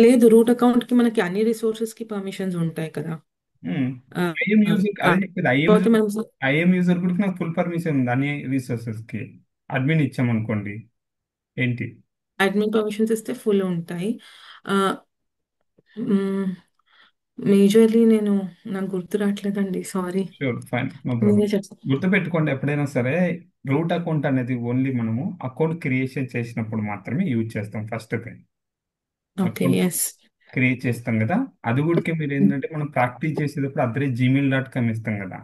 లేదు, రూట్ అకౌంట్ కి మనకి అన్ని రిసోర్సెస్ కి పర్మిషన్స్ ఉంటాయి కదా. ఆ, ఐఎం ఆ, యూజర్ అదే చెప్పేది. కాకపోతే మనం ఐఎం యూజర్ కూడా నాకు ఫుల్ పర్మిషన్ ఉంది అన్ని రిసోర్సెస్ కి. అడ్మిన్ ఇచ్చామనుకోండి ఏంటి. అడ్మిన్ పర్మిషన్స్ ఇస్తే ఫుల్ ఉంటాయి. మేజర్లీ నాకు గుర్తు రావట్లేదండి, sorry. Sure, fine, no problem. మీరే చెప్తాను. గుర్తుపెట్టుకోండి, ఎప్పుడైనా సరే రూట్ అకౌంట్ అనేది ఓన్లీ మనము అకౌంట్ క్రియేషన్ చేసినప్పుడు మాత్రమే యూజ్ చేస్తాం. First thing, okay, account yes. Create చేస్తాం కదా. అది కూడా మీరు ఏంటంటే మనం ప్రాక్టీస్ చేసేటప్పుడు అదే gmail.com ఇస్తాం కదా.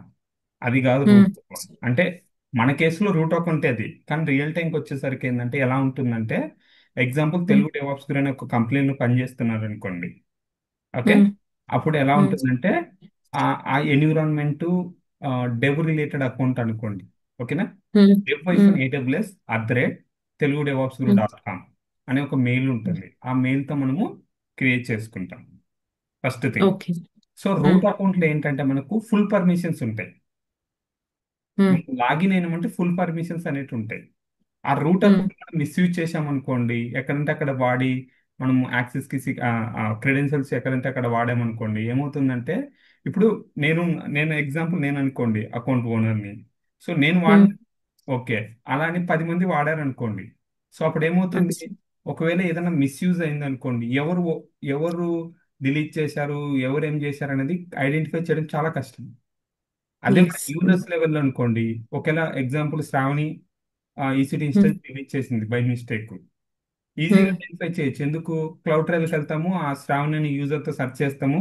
అది కాదు రూట్ అకౌంట్ అంటే. మన కేసులో రూట్ అకౌంట్ అది, కానీ రియల్ టైంకి వచ్చేసరికి ఏంటంటే ఎలా ఉంటుందంటే, ఎగ్జాంపుల్ తెలుగు డెవాప్స్ గురి అనే ఒక కంపెనీలో పనిచేస్తున్నారు అనుకోండి. ఓకే, అప్పుడు ఎలా ఉంటుందంటే ఆ ఆ ఎన్విరాన్మెంట్ డెవ్ రిలేటెడ్ అకౌంట్ అనుకోండి. ఓకేనా? dev-AWS @telugudevops.com అనే ఒక మెయిల్ ఉంటుంది. ఆ మెయిల్తో మనము క్రియేట్ చేసుకుంటాం first thing. Okay. So root అకౌంట్లో ఏంటంటే మనకు ఫుల్ పర్మిషన్స్ ఉంటాయి. లాగిన్ అయినామంటే ఫుల్ పర్మిషన్స్ అనేవి ఉంటాయి. ఆ రూట్ అకౌంట్ మనం మిస్యూజ్ చేసామనుకోండి, ఎక్కడంటే అక్కడ వాడి మనం యాక్సెస్కి క్రెడెన్షియల్స్ ఎక్కడంటే అక్కడ వాడామనుకోండి, ఏమవుతుందంటే ఇప్పుడు నేను నేను ఎగ్జాంపుల్ నేను అనుకోండి అకౌంట్ ఓనర్ని. సో నేను వాడిన, ఓకే, అలా అని 10 మంది వాడారనుకోండి. సో అప్పుడు ఏమవుతుంది, ఒకవేళ ఏదైనా మిస్యూజ్ అయింది అనుకోండి, ఎవరు డిలీట్ చేశారు, ఎవరు ఏం చేశారు అనేది ఐడెంటిఫై చేయడం చాలా కష్టం. అదే మన ఎస్. యూజర్స్ లెవెల్లో అనుకోండి, ఒకవేళ example Sravani EC2 instance delete చేసింది బై మిస్టేక్, ఈజీగా ఐడెంటిఫై చేయొచ్చు. ఎందుకు? క్లౌడ్ ట్రయల్కి వెళ్తాము, ఆ శ్రావణి అనే యూజర్తో సెర్చ్ చేస్తాము,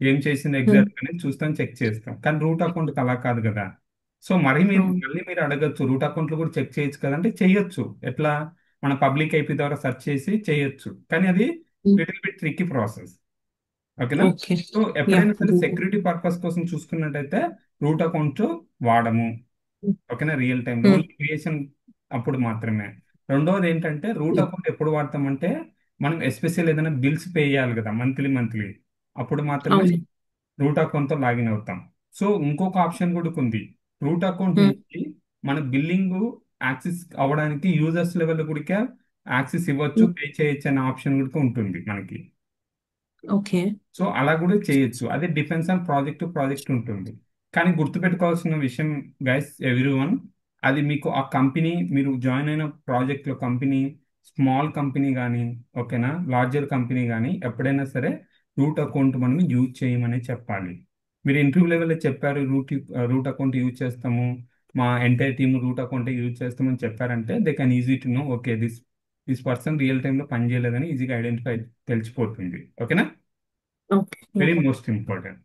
ఏం చేసింది ఎగ్జాక్ట్ అనేది చూస్తాం, చెక్ చేస్తాం. కానీ రూట్ అకౌంట్ అలా కాదు కదా. సో మళ్ళీ మీరు అడగచ్చు, రూట్ అకౌంట్లో కూడా చెక్ చేయొచ్చు కదా అంటే చేయొచ్చు. ఎట్లా? మన పబ్లిక్ ఐపీ ద్వారా సెర్చ్ చేసి చేయొచ్చు, కానీ అది లిటిల్ బిట్ ట్రిక్కీ ప్రాసెస్. ఓకేనా? ఓకే. So yeah. ఎప్పుడైనా సరే సెక్యూరిటీ పర్పస్ కోసం చూసుకున్నట్టయితే రూట్ అకౌంట్ వాడము. ఓకేనా? రియల్ టైంలో ఓన్లీ క్రియేషన్ అప్పుడు మాత్రమే. రెండోది ఏంటంటే రూట్ అకౌంట్ ఎప్పుడు వాడతామంటే, మనం ఎస్పెషల్ ఏదైనా బిల్స్ పే చేయాలి కదా మంత్లీ మంత్లీ, అప్పుడు మాత్రమే అవును. రూట్ అకౌంట్తో లాగిన్ అవుతాం. సో ఇంకొక ఆప్షన్ కూడా ఉంది. రూట్ అకౌంట్ నుంచి మన బిల్లింగ్ యాక్సెస్ అవ్వడానికి యూజర్స్ లెవెల్ కూడా యాక్సెస్ ఇవ్వచ్చు, పే చేయొచ్చు అనే ఆప్షన్ కూడా ఉంటుంది మనకి. ఓకే. సో అలా కూడా చేయొచ్చు. అదే depends on project to project ఉంటుంది. కానీ గుర్తుపెట్టుకోవాల్సిన విషయం గైస్, ఎవ్రీ వన్, అది మీకు ఆ కంపెనీ, మీరు జాయిన్ అయిన ప్రాజెక్ట్లో కంపెనీ స్మాల్ కంపెనీ కానీ, ఓకేనా, లార్జర్ కంపెనీ కానీ, ఎప్పుడైనా సరే రూట్ అకౌంట్ మనం యూజ్ చేయమని చెప్పాలి. మీరు ఇంటర్వ్యూ లెవెల్లో చెప్పారు రూట్ అకౌంట్ యూజ్ చేస్తాము, మా entire team root account use చేస్తామని చెప్పారంటే they can easy to know, okay, this person real టైంలో పని చేయలేదని ఈజీగా ఐడెంటిఫై తెలిసిపోతుంది. ఓకేనా? Okay. Yeah. Very most important.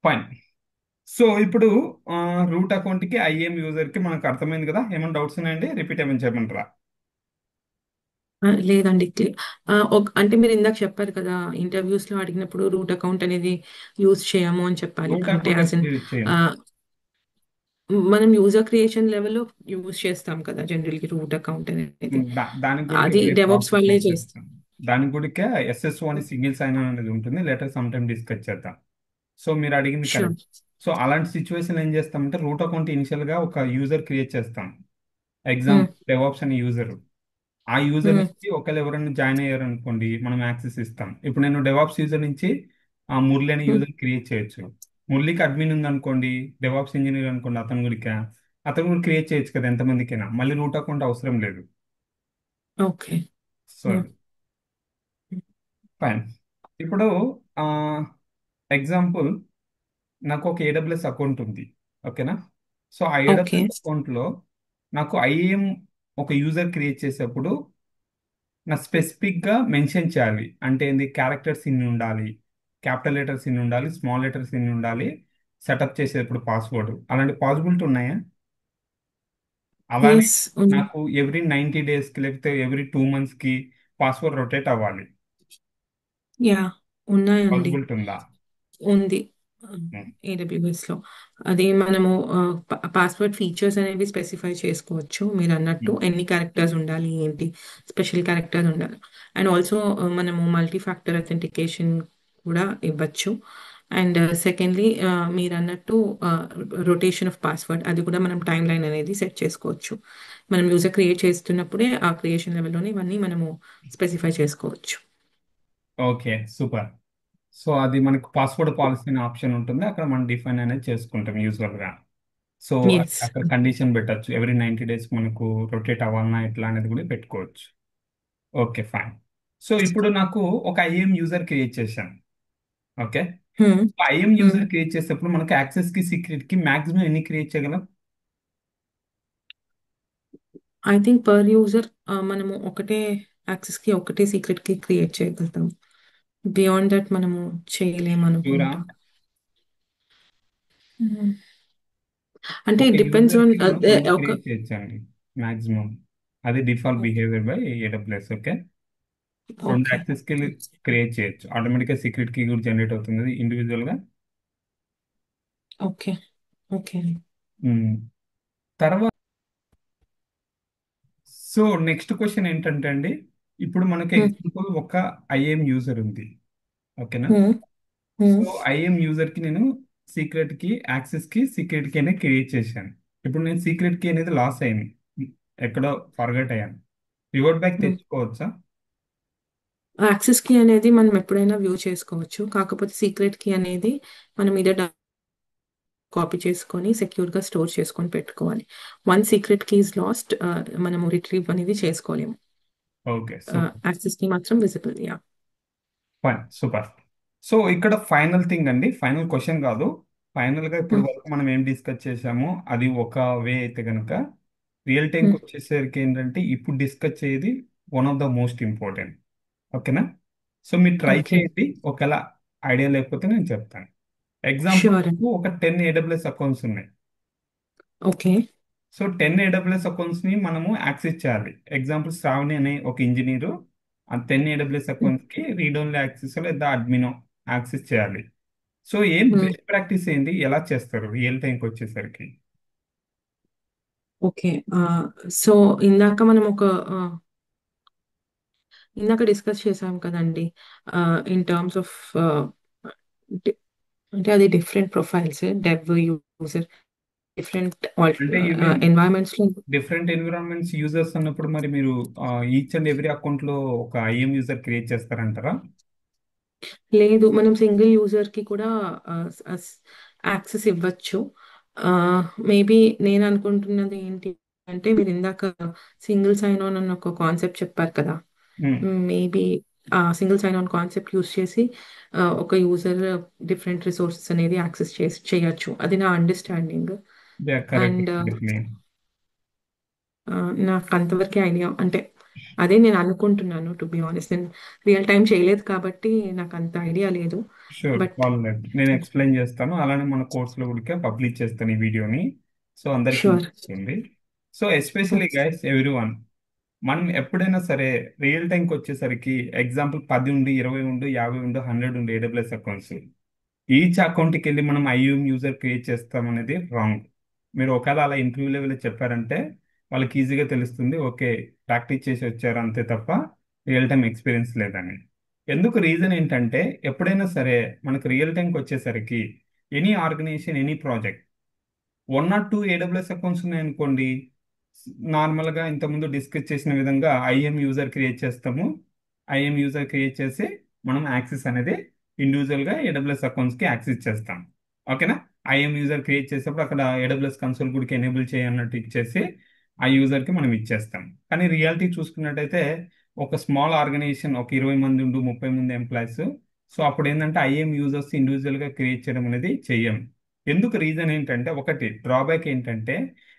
Fine. So ఇప్పుడు రూట్ అకౌంట్కి ఐఏఎం యూజర్కి మనకు అర్థమైంది కదా. ఏమైనా డౌట్స్ ఉన్నాయండి? రిపీట్ ఏమైనా చేయమంటారా? లేదండి. అంటే మీరు ఇందాక చెప్పారు కదా, ఇంటర్వ్యూస్ లో అడిగినప్పుడు రూట్ అకౌంట్ అనేది యూజ్ చేయము అని చెప్పాలి. రూట్ అంటే అకౌంట్ యాజ్ ఇన్ ఎప్పుడు యూజ్ చేయం? మనం యూజర్ క్రియేషన్ లెవెల్లో యూజ్ చేస్తాం కదా జనరల్‌గా రూట్ అకౌంట్ అనేది. దానికి కూడా అది వేరే డెవాప్స్ ప్రాసెస్ వాళ్ళే యూజ్ చేస్తారు. చేస్తాం. దానికి కూడా ఎస్ఎస్ఓ అని సింగిల్ సైన్ ఆన్ అనేది ఉంటుంది. లేటర్ సమ్ టైమ్ డిస్కస్ చేద్దాం. సో మీరు అడిగింది షూర్. కరెక్ట్. సో అలాంటి సిచ్యువేషన్ ఏం చేస్తామంటే రూట్ అకౌంట్ ఇనిషియల్ గా ఒక యూజర్ క్రియేట్ చేస్తాం. హ్మ్. ఎగ్జాంపుల్ డెవాప్స్ అనే యూజర్. ఆ యూజర్ హ్మ్. నుంచి ఒకవేళ ఎవరైనా జాయిన్ అయ్యారు అనుకోండి, మనం యాక్సెస్ ఇస్తాం. ఇప్పుడు నేను డెవాప్స్ యూజర్ నుంచి ఆ మురళి అనే హ్మ్. యూజర్ క్రియేట్ చేయొచ్చు. మురళికి అడ్మిన్ ఉంది అనుకోండి, డెవాప్స్ ఇంజనీర్ అనుకోండి, అతను కూడా క్రియేట్ చేయొచ్చు కదా ఎంతమందికైనా. మళ్ళీ రూట్ అకౌంట్ అవసరం లేదు. ఓకే. So yeah! ఫైన్. ఇప్పుడు ఎగ్జాంపుల్, నాకు ఒక ఏడబ్ల్యూఎస్ అకౌంట్ ఉంది. ఓకేనా? సో ఆ ఓకే. ఏడబ్ల్యూఎస్ అకౌంట్లో నాకు ఐఏఎం ఒక యూజర్ క్రియేట్ చేసేప్పుడు నా స్పెసిఫిక్గా మెన్షన్ చేయాలి. అంటే ఏంది, క్యారెక్టర్స్ ఇన్ని ఉండాలి, క్యాపిటల్ లెటర్స్ ఇన్ని ఉండాలి, స్మాల్ లెటర్స్ ఇన్ని ఉండాలి, సెటప్ చేసేటప్పుడు పాస్వర్డ్. అలాంటి పాసిబిలిటీ ఉన్నాయా? అలానే యెస్. ఉంది. నాకు ఎవ్రీ 90 డేస్కి లేకపోతే ఎవ్రీ 2 మంత్స్కి పాస్వర్డ్ రొటేట్ అవ్వాలి. యాహ్! ఉన్నాయండి. పాసిబిలిటీ ఉందా? ఉంది. ఉమ్, ఏడబ్ల్యూఎస్‌లో. అది మనము పాస్వర్డ్ ఫీచర్స్ అనేవి స్పెసిఫై చేసుకోవచ్చు. మీరన్నట్టు ఉమ్. ఎన్ని క్యారెక్టర్స్ ఉండాలి, ఏంటి స్పెషల్ క్యారెక్టర్స్ ఉండాలి. అండ్ ఆల్సో మనము మల్టీ ఫ్యాక్టర్ అథెంటికేషన్ కూడా ఇవ్వచ్చు. అండ్ సెకండ్‌లీ మీరన్నట్టు రొటేషన్ ఆఫ్ పాస్వర్డ్ అది కూడా మనం టైమ్ లైన్ అనేది సెట్ చేసుకోవచ్చు. మనం యూజర్ క్రియేట్ చేస్తున్నప్పుడే ఆ క్రియేషన్ లెవెల్‌లోనే ఇవన్నీ మనము స్పెసిఫై చేసుకోవచ్చు. Okay, super. సో అది మనకు పాస్వర్డ్ పాలసీ అనే ఆప్షన్ ఉంటుంది, అక్కడ మనం డిఫైన్ అనేది చేసుకుంటాం యూజువల్గా. So yes. అక్కడ కండిషన్ పెట్టచ్చు, ఎవ్రీ 90 డేస్ మనకు రొటేట్ అవ్వాలన్నా ఎట్లా అనేది కూడా పెట్టుకోవచ్చు. Okay, fine. సో ఇప్పుడు నాకు ఒక ఐఎం యూజర్ క్రియేట్ చేశాను. ఓకే. హ్మ్. ఐఎం హ్మ్. యూజర్ క్రియేట్ చేసేటప్పుడు మనకు యాక్సెస్ కి సీక్రెట్ కి మాక్సిమం ఎన్ని క్రియేట్ చేయగలం? ఐ థింక్ పర్ యూజర్ మనము ఒకటే యాక్సెస్‌కి, ఒకటే సీక్రెట్‌కి క్రియేట్ చేయగలుగుతాం. బియాండ్ దట్ మనము చూరా, చేయలేమనుకుంటా. హ్మ్. అంటే ఒక ఇట్ డిపెండ్స్ యూజర్ ఆన్ కి మనం రెండు ఒక క్రియేట్ చేయొచ్చండి మాక్సిమం. అది default behaviour by AWS. Okay. రెండు ఓకే. యాక్సెస్ కి క్రియేట్ చేయొచ్చు. ఆటోమేటిక్గా సీక్రెట్ కీ కూడా జనరేట్ అవుతుంది ఇండివిజువల్ గా. ఓకే. ఓకే. ఉమ్. తర్వాత సో నెక్స్ట్ క్వశ్చన్ ఏంటంటే అండి, ఇప్పుడు మనకి హ్మ్. ఎగ్జాంపుల్ ఒక ఐఎం యూజర్ ఉంది. ఓకేనా? హ్మ్. సో హ్మ్. ఐఎం యూజర్ కి నేను సీక్రెట్ కి, యాక్సెస్ కి సీక్రెట్ కి అనేది క్రియేట్ చేశాను. ఇప్పుడు నేను సీక్రెట్ కి అనేది లాస్ అయింది, ఎక్కడో ఫర్గట్ అయ్యాను. రివర్ట్ బ్యాక్ హ్మ్. తెచ్చుకోవచ్చా? యాక్సెస్ కీ అనేది మనం ఎప్పుడైనా వ్యూ చేసుకోవచ్చు. కాకపోతే సీక్రెట్ కీ అనేది మనం కాపీ చేసుకొని సెక్యూర్‌గా స్టోర్ చేసుకొని పెట్టుకోవాలి. Once secret key is lost మనము రిట్రీవ్ అనేది చేసుకోలేము. Okay, super. యాక్సెస్ కీ మాత్రం visible. Yeah! Fine, super. So ఇక్కడ ఫైనల్ థింగ్ అండి, ఫైనల్ క్వశ్చన్ కాదు. ఫైనల్ గా ఇప్పుడు హ్మ్. వరకు మనం ఏం డిస్కస్ చేసామో అది ఒక వే అయితే కనుక, రియల్ టైంకి హ్మ్. వచ్చేసరికి ఏంటంటే ఇప్పుడు డిస్కస్ చేయది one of the most important. ఓకేనా? సో మీరు ట్రై ఓకే. చేయండి, ఒకవేళ ఐడియా లేకపోతే నేను చెప్తాను. ఎగ్జాంపుల్, ష్యూర్ అండి. ఒక 10 ఏడబ్ల్యూఎస్ అకౌంట్స్ ఉన్నాయి. ఓకే. సో 10 ఏడబ్ల్యూఎస్ అకౌంట్స్ ని మనము యాక్సెస్ చేయాలి. ఎగ్జాంపుల్, శ్రావణి అనే ఒక ఇంజనీరు ఆ 10 ఏడబ్ల్యూఎస్ హ్మ్. అకౌంట్స్ కి రీడ్ ఓన్లీ యాక్సెస్ లేదా అడ్మినో యాక్సెస్ చేయాలి. సో ఏం హ్మ్. బెస్ట్ ప్రాక్టీస్ ఏంటి, ఎలా చేస్తారు రియల్ టైంకి వచ్చేసరికి? ఓకే. సో, ఇందాక మనం ఒక ఆహ్, ఇందాక డిస్కస్ చేసాం కదండీ! ఇన్ టర్మ్స్ ఆఫ్ ఆహ్, డి అంటే అది డిఫరెంట్ ప్రొఫైల్స్. యూజర్ డిఫరెంట్ అంటే యూ మీన్ ఎన్వైరన్మెంట్స్‌లో డిఫరెంట్ ఎన్విరాన్మెంట్స్ యూజర్స్ అన్నప్పుడు మరి మీరు ఈచ్ అండ్ ఎవ్రీ అకౌంట్ లో ఒక ఐఎం యూజర్ క్రియేట్ చేస్తారంటారా? లేదు. మనం సింగిల్ యూజర్‌కి కూడా ఆహ్, స్ అస్ యాక్సెస్ ఇవ్వచ్చు. మేబీ నేను అనుకుంటున్నది ఏంటి అంటే, మీరు ఇందాక సింగిల్ సైన్ ఆన్ అన్న ఒక కాన్సెప్ట్ చెప్పారు కదా. ఉమ్, మేబీ ఆ single sign on concept use చేసి ఒక యూజర్ డిఫరెంట్ రిసోర్సెస్ అనేది యాక్సెస్ చేయొచ్చు. అది నా అండర్స్టాండింగ్. కరెక్ట్. అండ్ నాకు అంతవరకే ఐడియా అంటే అదే నేను అనుకుంటున్నాను. టు బి ఆనెస్ట్, నేను రియల్ టైం చేయలేదు కాబట్టి నాకు అంత ఐడియా లేదు. షూర్, బట్ కాల్ నేను ఎక్స్ప్లెయిన్ చేస్తాను. అలానే మన కోర్సులో కూడా పబ్లిష్ చేస్తాను ఈ వీడియోని. సో అందరికీ యూజ్ షూర్. అవుతుంది. So especially guys every one, మనం ఎప్పుడైనా సరే రియల్ టైంకి వచ్చేసరికి ఎగ్జాంపుల్ 10 ఉండి, 20 ఉండి, 50 ఉండి, 100 ఉండి ఏడబ్ల్యూఎస్ అకౌంట్స్, ఈచ్ అకౌంట్కి వెళ్ళి మనం ఐయూఎం యూజర్ క్రియేట్ చేస్తాం అనేది రాంగ్. మీరు ఒకవేళ అలా ఇంటర్వ్యూ లెవెల్లో చెప్పారంటే వాళ్ళకి ఈజీగా తెలుస్తుంది, ఓకే ప్రాక్టీస్ చేసి వచ్చారు అంతే తప్ప రియల్ టైం ఎక్స్పీరియన్స్ లేదని. ఎందుకు రీజన్ ఏంటంటే ఎప్పుడైనా సరే మనకు రియల్ టైంకి వచ్చేసరికి any organization, any project, 1 or 2 AWS accounts ఉన్నాయనుకోండి, నార్మల్గా ఇంతకుముందు డిస్కస్ చేసిన విధంగా ఐఎం యూజర్ క్రియేట్ చేస్తాము. ఐఎం యూజర్ క్రియేట్ చేసి మనం యాక్సెస్ అనేది ఇండివిజువల్గా ఏడబ్ల్యూఎస్ అకౌంట్స్కి యాక్సెస్ చేస్తాం. ఓకేనా? ఐఎం యూజర్ క్రియేట్ చేసేప్పుడు అక్కడ ఏడబ్ల్యూఎస్ కన్సోల్ కూడా ఎనేబుల్ చేయన్నట్టు ఇచ్చేసి ఆ యూజర్కి మనం ఇచ్చేస్తాం. కానీ రియాలిటీ చూసుకున్నట్టయితే ఒక స్మాల్ ఆర్గనైజేషన్, ఒక 20 మంది ఉండు, 30 మంది ఎంప్లాయీస్, సో అప్పుడు ఏంటంటే ఐఎం యూజర్స్ ఇండివిజువల్గా క్రియేట్ చేయడం అనేది చెయ్యం. ఎందుకు? రీజన్ ఏంటంటే, ఒకటి డ్రాబ్యాక్ ఏంటంటే,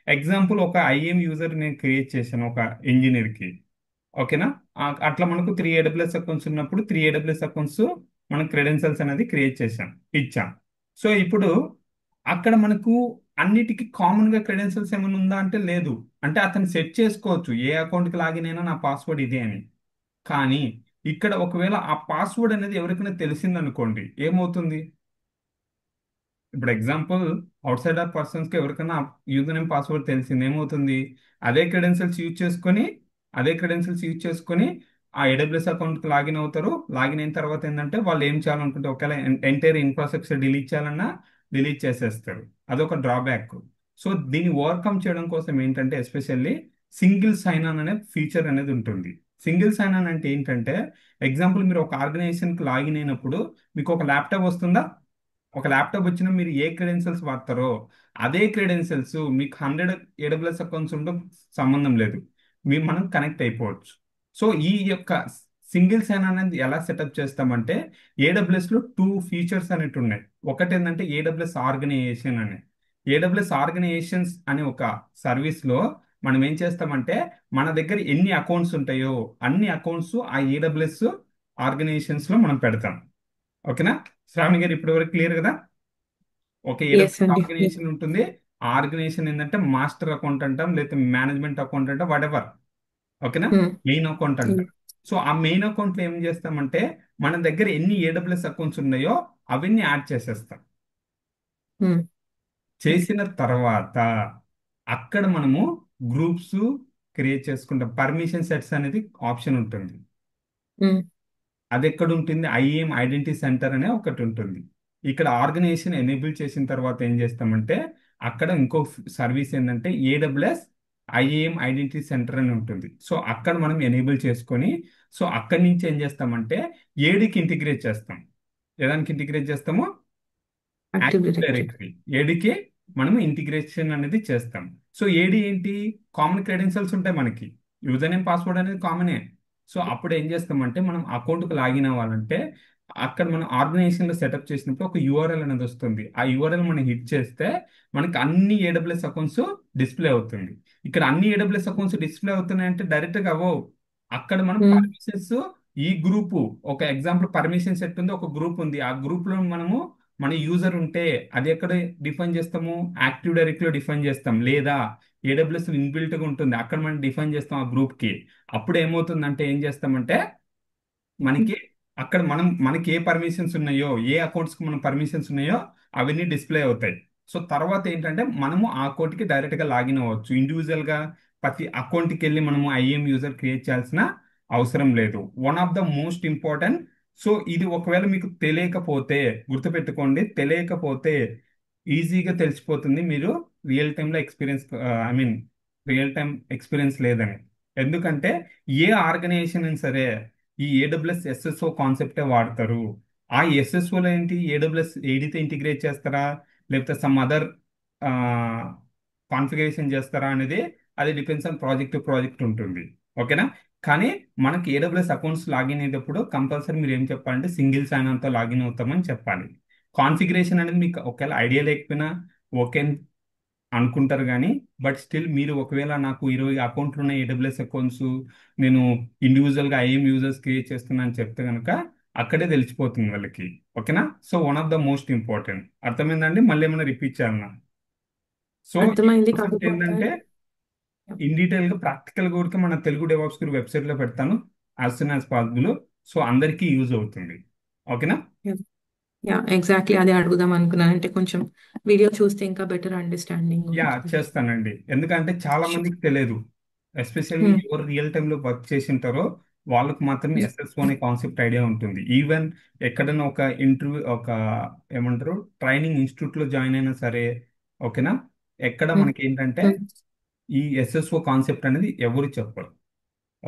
ఎగ్జాంపుల్ ఒక ఐఎం యూజర్ నేను క్రియేట్ చేశాను ఒక ఇంజనీర్కి. ఓకేనా? అట్లా మనకు 3 ఏడబ్ల్యూఎస్ అకౌంట్స్ ఉన్నప్పుడు 3 ఏడబ్ల్యూఎస్ అకౌంట్స్ మనం క్రెడెన్షియల్స్ అనేది క్రియేట్ చేశాం, ఇచ్చాం. సో ఇప్పుడు అక్కడ మనకు అన్నిటికీ కామన్ గా క్రెడెన్షియల్స్ ఏమైనా ఉందా అంటే లేదు. అంటే అతను సెట్ చేసుకోవచ్చు ఏ అకౌంట్కి లాగిన్ అయినా నా పాస్వర్డ్ ఇదే అని. కానీ ఇక్కడ ఒకవేళ ఆ పాస్వర్డ్ అనేది ఎవరికైనా తెలిసిందనుకోండి, ఏమవుతుంది? ఇప్పుడు example out side of persons కి ఎవరికైనా యూజర్ నేమ్ పాస్వర్డ్ తెలిసింది, ఏమవుతుంది? అదే క్రెడెన్షియల్స్ యూజ్ చేసుకొని అదే క్రెడెన్షియల్స్ యూజ్ చేసుకొని ఆ ఏడబ్ల్యూఎస్ అకౌంట్ కి లాగిన్ అవుతారు. లాగిన్ అయిన తర్వాత ఏంటంటే వాళ్ళు ఏం చేయాలనుకుంటే, ఒకవేళ ఎంటైర్ ఇన్ఫ్రాస్ట్రక్చర్ డిలీట్ చేయాలన్నా డిలీట్ చేసేస్తారు. అదొక డ్రాబ్యాక్. సో దీన్ని ఓవర్కమ్ చేయడం కోసం ఏంటంటే ఎస్పెషల్లీ సింగిల్ సైన్ ఆన్ అనే ఫీచర్ అనేది ఉంటుంది. సింగిల్ సైన్ ఆన్ అంటే ఏంటంటే, ఎగ్జాంపుల్ మీరు ఒక ఆర్గనైజేషన్కి లాగిన్ అయినప్పుడు మీకు ఒక ల్యాప్టాప్ వస్తుందా? ఒక ల్యాప్టాప్ వచ్చినా మీరు ఏ క్రెడెన్షియల్స్ వాడతారో అదే క్రెడెన్షియల్స్ మీకు 100 ఏడబ్ల్యూఎస్ అకౌంట్స్ ఉండడం సంబంధం లేదు, మనం కనెక్ట్ అయిపోవచ్చు. సో ఈ యొక్క సింగిల్ సైన్ అనేది ఎలా సెటప్ చేస్తామంటే, AWS లో 2 ఫీచర్స్ అనేవి ఉన్నాయి. ఒకటి ఏంటంటే ఏడబ్ల్యూఎస్ ఆర్గనైజేషన్ అని. ఏడబ్ల్యూఎస్ ఆర్గనైజేషన్స్ అనే ఒక సర్వీస్ లో మనం ఏం చేస్తామంటే, మన దగ్గర ఎన్ని అకౌంట్స్ ఉంటాయో అన్ని అకౌంట్స్ ఆ ఏడబ్ల్యూఎస్ ఆర్గనైజేషన్స్ లో మనం పెడతాం. ఓకేనా? శ్రావణి గారు ఇప్పటి వరకు క్లియర్ కదా? ఒక ఎస్ ఏడబ్ల్యూఎస్ అండి. ఆర్గనైజేషన్ ఉంటుంది. ఆ ఆర్గనైజేషన్ ఏంటంటే మాస్టర్ అకౌంట్ అంటాం, లేకపోతే మేనేజ్మెంట్ అకౌంట్ అంటాం, వాటెవర్. ఓకేనా? మెయిన్ అకౌంట్ అంటాం. సో ఆ మెయిన్ అకౌంట్ లో ఏం చేస్తామంటే, మన దగ్గర ఎన్ని ఏడబ్ల్యూఎస్ అకౌంట్స్ ఉన్నాయో అవన్నీ యాడ్ చేసేస్తాం. చేసిన తర్వాత అక్కడ మనము గ్రూప్స్ క్రియేట్ చేసుకుంటాం. పర్మిషన్ సెట్స్ అనేది ఆప్షన్ ఉంటుంది. అది ఎక్కడ ఉంటుంది? ఐఏఎం ఐడెంటిటీ సెంటర్ అనే ఒకటి ఉంటుంది. ఇక్కడ ఆర్గనైజేషన్ ఎనేబుల్ చేసిన తర్వాత ఏం చేస్తామంటే, అక్కడ ఇంకో సర్వీస్ ఏంటంటే ఏడబ్ల్యూఎస్ ఐఏఎం ఐడెంటిటీ సెంటర్ అని ఉంటుంది. సో అక్కడ మనం ఎనేబుల్ చేసుకొని, సో అక్కడి నుంచి ఏం చేస్తామంటే ఏడీకి ఇంటిగ్రేట్ చేస్తాం. ఏదానికి ఇంటిగ్రేట్ చేస్తాము? Active active directory. డైరెక్టరీ, ఏడికి మనం ఇంటిగ్రేషన్ అనేది చేస్తాం. సో ఏడి ఏంటి? కామన్ క్రెడెన్షియల్స్ ఉంటాయి మనకి, యూజర్ నేమ్ పాస్వర్డ్ అనేది కామనే. సో అప్పుడు ఏం చేస్తామంటే, మనం అకౌంట్కి లాగిన్ అవ్వాలంటే అక్కడ మనం ఆర్గనైజేషన్లో సెటప్ చేసినప్పుడు ఒక యూఆర్ఎల్ అనేది వస్తుంది. ఆ యూఆర్ఎల్ మనం హిట్ చేస్తే మనకి అన్ని ఏడబ్ల్యూఎస్ అకౌంట్స్ డిస్ప్లే అవుతుంది. ఇక్కడ అన్ని ఏడబ్ల్యూఎస్ అకౌంట్స్ డిస్ప్లే అవుతున్నాయంటే డైరెక్ట్గా అవ్వవు. అక్కడ మనం పర్మిషన్స్, ఈ గ్రూపు, ఒక ఎగ్జాంపుల్ పర్మిషన్ సెట్ ఉంది, ఒక గ్రూప్ ఉంది, ఆ గ్రూప్ లో మనము మన యూజర్ ఉంటే అది ఎక్కడ డిఫైన్ చేస్తాము? యాక్టివ్ డైరెక్టరీలో డిఫైన్ చేస్తాం. లేదా ఏడబ్ల్యూఎస్ ఇన్బిల్ట్ గా ఉంటుంది, అక్కడ మనం డిఫైన్ చేస్తాం ఆ గ్రూప్ కి. అప్పుడు ఏమవుతుందంటే ఏం చేస్తామంటే, మనకి అక్కడ మనకి ఏ పర్మిషన్స్ ఉన్నాయో, ఏ అకౌంట్స్ కి మనం పర్మిషన్స్ ఉన్నాయో అవన్నీ డిస్ప్లే అవుతాయి. సో తర్వాత ఏంటంటే మనము ఆ అకౌంట్ కి డైరెక్ట్ గా లాగిన్ అవ్వచ్చు. ఇండివిజువల్ గా ప్రతి అకౌంట్ కి వెళ్ళి మనము ఐఎం యూజర్ క్రియేట్ చేయాల్సిన అవసరం లేదు. One of the most important. So ఇది ఒకవేళ మీకు తెలియకపోతే గుర్తుపెట్టుకోండి, తెలియకపోతే ఈజీగా తెలిసిపోతుంది మీరు రియల్ టైంలో experience, I mean real time experience లేదని. ఎందుకంటే ఏ ఆర్గనైజేషన్ అయినా సరే ఈ ఏడబ్ల్యూఎస్ ఎస్ఎస్ఓ కాన్సెప్టే వాడతారు. ఆ ఎస్ఎస్ఓలో ఏంటి? ఏడబ్ల్యూఎస్ ఏడితో ఇంటిగ్రేట్ చేస్తారా, లేకపోతే సమ్ అదర్ కాన్ఫిగరేషన్ చేస్తారా అనేది అది depends on project to project ఉంటుంది. ఓకేనా? కానీ మనకి ఏడబ్ల్యూఎస్ అకౌంట్స్ లాగిన్ అయ్యేటప్పుడు కంపల్సరీ మీరు ఏం చెప్పాలంటే సింగిల్ సైన్ ఆన్తో లాగిన్ అవుతామని చెప్పాలి. కాన్ఫిగరేషన్ అనేది మీకు ఒకవేళ ఐడియా లేకపోయినా ఓకే అనుకుంటారు కానీ, బట్ స్టిల్ మీరు ఒకవేళ నాకు 20 అకౌంట్లు ఉన్న ఏడబ్ల్యూఎస్ అకౌంట్స్ నేను ఇండివిజువల్గా ఐఎం యూజర్స్ క్రియేట్ చేస్తున్నా అని చెప్తే కనుక అక్కడే తెలిసిపోతుంది వాళ్ళకి. ఓకేనా? So one of the most important. అర్థమైందండి? మళ్ళీ ఏమైనా రిపీట్ చేయాలన్నా? సో ఈ అర్థమైంది. కాన్సెప్ట్ కాకపోతే ఏంటంటే ఇన్ డీటెయిల్ గా ప్రాక్టికల్ గా కూడా మన తెలుగు డెవాప్స్ గురి వెబ్సైట్ లో పెడతాను as soon as possible. So అందరికీ యూజ్ అవుతుంది. ఓకేనా? యా, ఎగ్జాక్ట్లీ అదే అడుగుదాం అనుకున్నాను. అంటే కొంచెం వీడియో చూస్తే ఇంకా బెటర్ అండర్స్టాండింగ్ యా ఉంటుంది. చేస్తానండి. ఎందుకంటే చాలా మందికి తెలియదు. Especially Hmm. ఎవరు రియల్ టైంలో వర్క్ చేసి ఉంటారో వాళ్ళకు మాత్రమే Hmm. ఎస్ఎస్ఓ అనే కాన్సెప్ట్ ఐడియా ఉంటుంది. ఈవెన్ ఎక్కడైనా ఒక ఇంటర్వ్యూ ఒక ఏమంటారు ట్రైనింగ్ ఇన్స్టిట్యూట్ లో జాయిన్ అయినా సరే. ఓకేనా? ఎక్కడ Hmm. మనకి ఏంటంటే Hmm. ఈ ఎస్ఎస్ఓ కాన్సెప్ట్ అనేది ఎవరు చెప్పరు.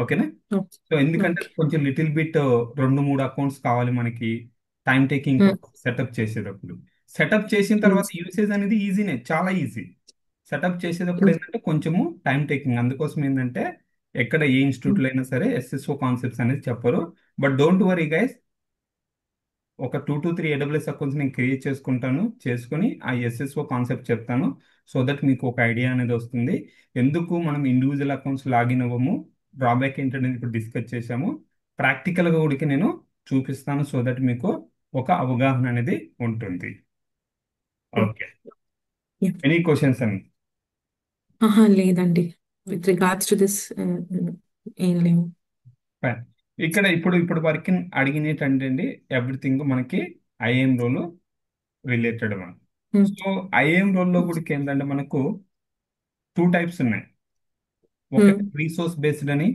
ఓకేనా? Okay. సో ఎందుకంటే Okay. కొంచెం లిటిల్ బిట్ 2-3 అకౌంట్స్ కావాలి మనకి టైం టేకింగ్ Hmm. సెటప్ చేసేటప్పుడు. సెటప్ చేసిన తర్వాత Yes. యూసేజ్ అనేది ఈజీనే, చాలా ఈజీ. సెటప్ చేసేటప్పుడు Hmm. ఏంటంటే కొంచెము టైం టేకింగ్. అందుకోసం ఏంటంటే ఎక్కడ ఏ Hmm. ఇన్స్టిట్యూట్లో అయినా సరే ఎస్ఎస్ఓ కాన్సెప్ట్స్ అనేది చెప్పరు. బట్ డోంట్ వరీ గైస్, ఒక 2 to 3 ఏడబ్ల్యూఎస్ అకౌంట్స్ నేను క్రియేట్ చేసుకొని ఆ ఎస్ఎస్ఓ కాన్సెప్ట్ చెప్తాను. సో దట్ మీకు ఒక ఐడియా అనేది వస్తుంది. ఎందుకు మనం ఇండివిజువల్ అకౌంట్స్ లాగిన్ అవ్వము, డ్రాబ్యాక్ ఏంటనేది ఇప్పుడు డిస్కస్ చేసాము. ప్రాక్టికల్గా కూడా నేను చూపిస్తాను. సో దట్ మీకు ఒక అవగాహన అనేది ఉంటుంది. Hmm. Okay. Yeah. Any questions అండి? ఆహా, లేదండి. విత్ రిగార్డ్స్ టు దిస్ ఏం లేవు. Fine. ఇక్కడ ఇప్పుడు వరకు అడిగినట్టండి అండి ఎవ్రీథింగ్ మనకి ఐఏఎం రోల్ రిలేటెడ్ మనం. Hmm. సో ఐఏఎం రోల్లో కూడా ఏంటంటే మనకు 2 టైప్స్ ఉన్నాయి. Hmm. ఒకటి రీసోర్స్ బేస్డ్ అని,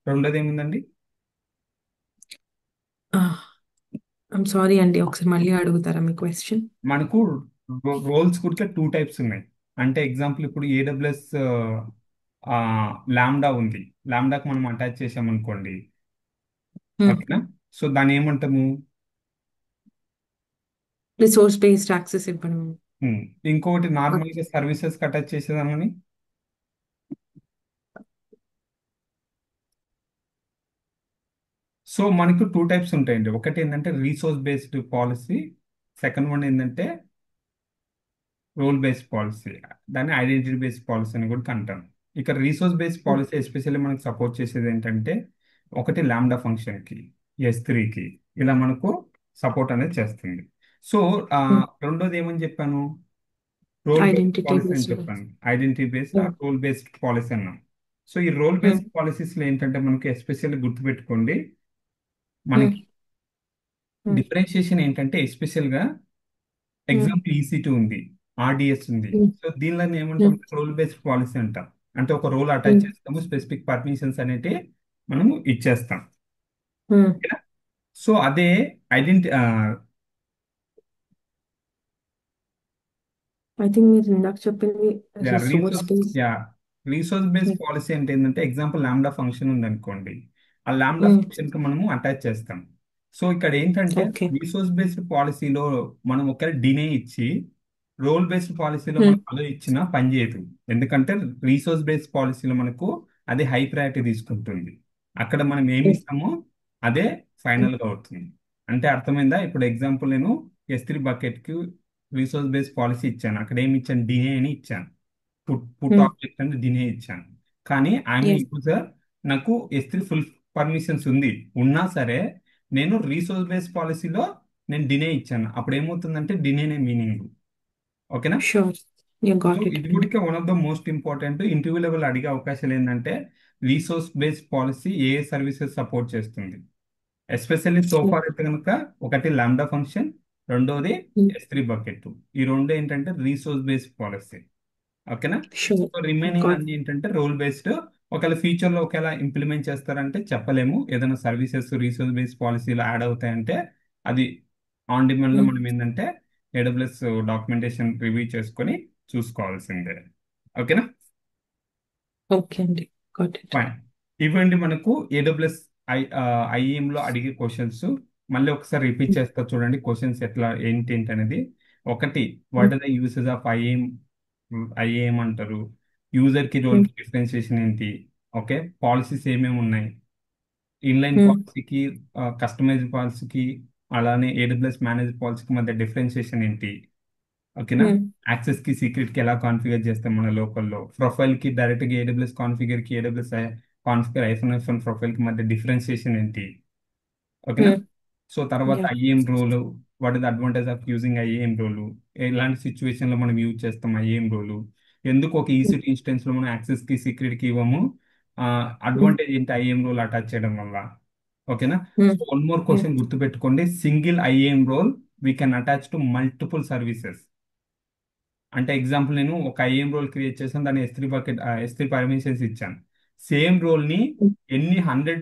రెండోది ఏముందండి? ఐమ్ సారీ అండి, ఒకసారి మళ్ళీ అడుగుతారా మీ క్వశ్చన్? మనకు రోల్స్ కూడా 2 టైప్స్ ఉన్నాయి. అంటే ఎగ్జాంపుల్ ఇప్పుడు ఏడబ్ల్యూఎస్ లాంబ్డా ఉంది. లాంబ్డాకి మనం అటాచ్ చేసామనుకోండి. ఓకేనా? సో దాన్ని ఏమంటాము? రిసోర్స్ బేస్డ్ యాక్సెస్ ఇవ్వడం. Hmm. ఇంకొకటి Okay. నార్మల్గా సర్వీసెస్కి అటాచ్ చేసేదామని. సో మనకు 2 టైప్స్ ఉంటాయండి. ఒకటి ఏంటంటే resource based policy, second one ఏంటంటే రోల్ బేస్డ్ పాలసీ. దాన్ని ఐడెంటిటీ బేస్డ్ పాలసీ అని కూడా అంటాం. ఇక resource based Hmm. Policy especially మనకు సపోర్ట్ చేసేది ఏంటంటే ఒకటి లాంబ్డా ఫంక్షన్కి, S3కి ఇలా మనకు సపోర్ట్ అనేది చేస్తుంది. So Hmm. రెండోది ఏమని చెప్పాను? రోల్ బేస్డ్ ఐడెంటిటీ పాలసీ అని బేస్డ్. చెప్పాను. Identity based Hmm. Role based policy అన్నాం. సో ఈ రోల్ Hmm. బేస్డ్ పాలసీస్లో ఏంటంటే మనకి ఎస్పెషల్లీ గుర్తుపెట్టుకోండి, Hmm. మనకి Hmm. డిఫరెన్షియేషన్ ఏంటంటే ఎస్పెషల్గా Hmm. ఎగ్జాంపుల్ ఈసీ2 ఉంది, ఆర్డిఎస్ ఉంది. Hmm. సో దీనిలో ఏమంటాం? Hmm. రోల్ బేస్డ్ పాలసీ అంటాం. అంటే ఒక రోల్ అటాచ్ Hmm. చేస్తాము, స్పెసిఫిక్ పర్మిషన్స్ అనేవి మనము ఇచ్చేస్తాం. Hmm. ఓకేనా? సో అదే ఐడెంటి ఐ థింక్ మీరు ఇందాక చెప్పింది yeah resource resource based. Yeah resource based policy అంటే ఏంటంటే ఎగ్జాంపుల్ లాంబ్డా ఫంక్షన్ ఉంది అనుకోండి. ఆ లాంబ్డా ఫంక్షన్ కి మనము అటాచ్ చేస్తాం. సో ఇక్కడ ఏంటంటే ఓకే. రీసోర్స్ బేస్డ్ పాలసీలో మనం ఒక డినే ఇచ్చి రోల్ బేస్డ్ పాలసీలో మనం అలో ఇచ్చినా పనిచేయదు. ఎందుకంటే రీసోర్స్ బేస్డ్ పాలసీలో మనకు అది హై ప్రయారిటీ తీసుకుంటుంది. అక్కడ మనం ఏమి ఇస్తామో అదే ఫైనల్ గా అవుతుంది. అంటే అర్థమైందా? ఇప్పుడు ఎగ్జాంపుల్ నేను S3 బకెట్ కి రిసోర్స్ బేస్డ్ పాలసీ ఇచ్చాను. అక్కడ ఏమి ఇచ్చాను? డినే అని ఇచ్చాను. పుట్ ఆబ్జెక్ట్ అంటే డినే ఇచ్చాను. కానీ ఐఎమ్ ఏ ఎస్. యూజర్, నాకు S3 ఫుల్ పర్మిషన్స్ ఉన్నా సరే నేను రీసోర్స్ బేస్డ్ పాలసీలో నేను డినే ఇచ్చాను. అప్పుడు ఏమవుతుందంటే డినేనే మీనింగ్. ఓకేనా? Sure. You so got it ఇది అండి. కూడా one of the most important interview level అడిగే అవకాశాలు ఏంటంటే రీసోర్స్ బేస్డ్ పాలసీ ఏ సర్వీసెస్ సపోర్ట్ చేస్తుంది. ఎస్పెషల్లీ సోఫార్ అయితే కనుక ఒకటి లాంబ్డా ఫంక్షన్, రెండోది S3 బకెట్. ఈ రెండు ఏంటంటే రీసోర్స్ బేస్డ్ పాలసీ. ఓకేనా? షూర్. So remaining got. అన్ని ఏంటంటే రోల్ బేస్డ్. ఒకవేళ ఫ్యూచర్లో ఒకవేళ ఇంప్లిమెంట్ చేస్తారంటే చెప్పలేము. ఏదైనా సర్వీసెస్ రీసోర్స్ బేస్డ్ పాలసీలో యాడ్ అవుతాయంటే అది ఆన్ డిమాండ్లో మనం ఏంటంటే ఏడబ్ల్యూఎస్ డాక్యుమెంటేషన్ రివ్యూ చేసుకొని చూసుకోవాల్సిందే. ఓకేనా? ఓకే అండి. Got it. ఫైన్. ఇవ్వండి మనకు ఏడబ్ల్యూఎస్ ఐఈఎంలో అడిగే క్వశ్చన్స్. మళ్ళీ ఒకసారి రిపీట్ చేస్తా చూడండి క్వశ్చన్స్ ఎట్లా ఏంటి అనేది. ఒకటి, what are the uses of IAM IAM అంటారు, యూజర్ కి రోల్ ఉమ్, కి డిఫరెన్షియేషన్ ఏంటి, ఓకే, పాలసీస్ ఏమేమి ఉన్నాయి, ఇన్లైన్ ఉమ్, పాలసీకి కస్టమైజ్డ్ పాలసీకి అలానే ఏడబ్ల్యూఎస్ మేనేజ్ పాలసీకి మధ్య డిఫరెన్షియేషన్ ఏంటి, ఓకేనా, ఉమ్, యాక్సెస్ కి సీక్రెట్ కి ఎలా కాన్ఫిగర్ చేస్తాం మన లోకల్లో, ప్రొఫైల్ కి డైరెక్ట్ గా ఏడబ్ల్యూఎస్ కాన్ఫిగర్ కి ఏడబ్ల్యూఎస్ కాన్ఫిగర్ ఐఫోన్ ప్రొఫైల్ కి మధ్య డిఫరెన్షియేషన్ ఏంటి, ఓకేనా. ఉమ్, సో తర్వాత yeah IAM role, what is the advantage of using IAM role, ఎలాంటి సిచ్యువేషన్ లో మనం యూజ్ చేస్తాం ఐఏఎం రోల్, ఎందుకు ఒక ఉమ్, ఈసీటీ ఇన్స్టెన్స్ లో మనం యాక్సెస్ కి సీక్రెట్ కి ఇవ్వము, ఉమ్, అడ్వాంటేజ్ ఏంటి ఐఏఎం రోల్ అటాచ్ చేయడం వల్ల, ఓకేనా. So um, one more yeah question గుర్తుపెట్టుకోండి, single IAM role we can attach to multiple services. అంటే ఎగ్జాంపుల్ నేను ఒక ఐఎం రోల్ క్రియేట్ చేశాను, దాన్ని ఎస్3 పర్మిషన్స్ ఇచ్చాను. సేమ్ రోల్ ని ఉమ్, ఎన్ని 100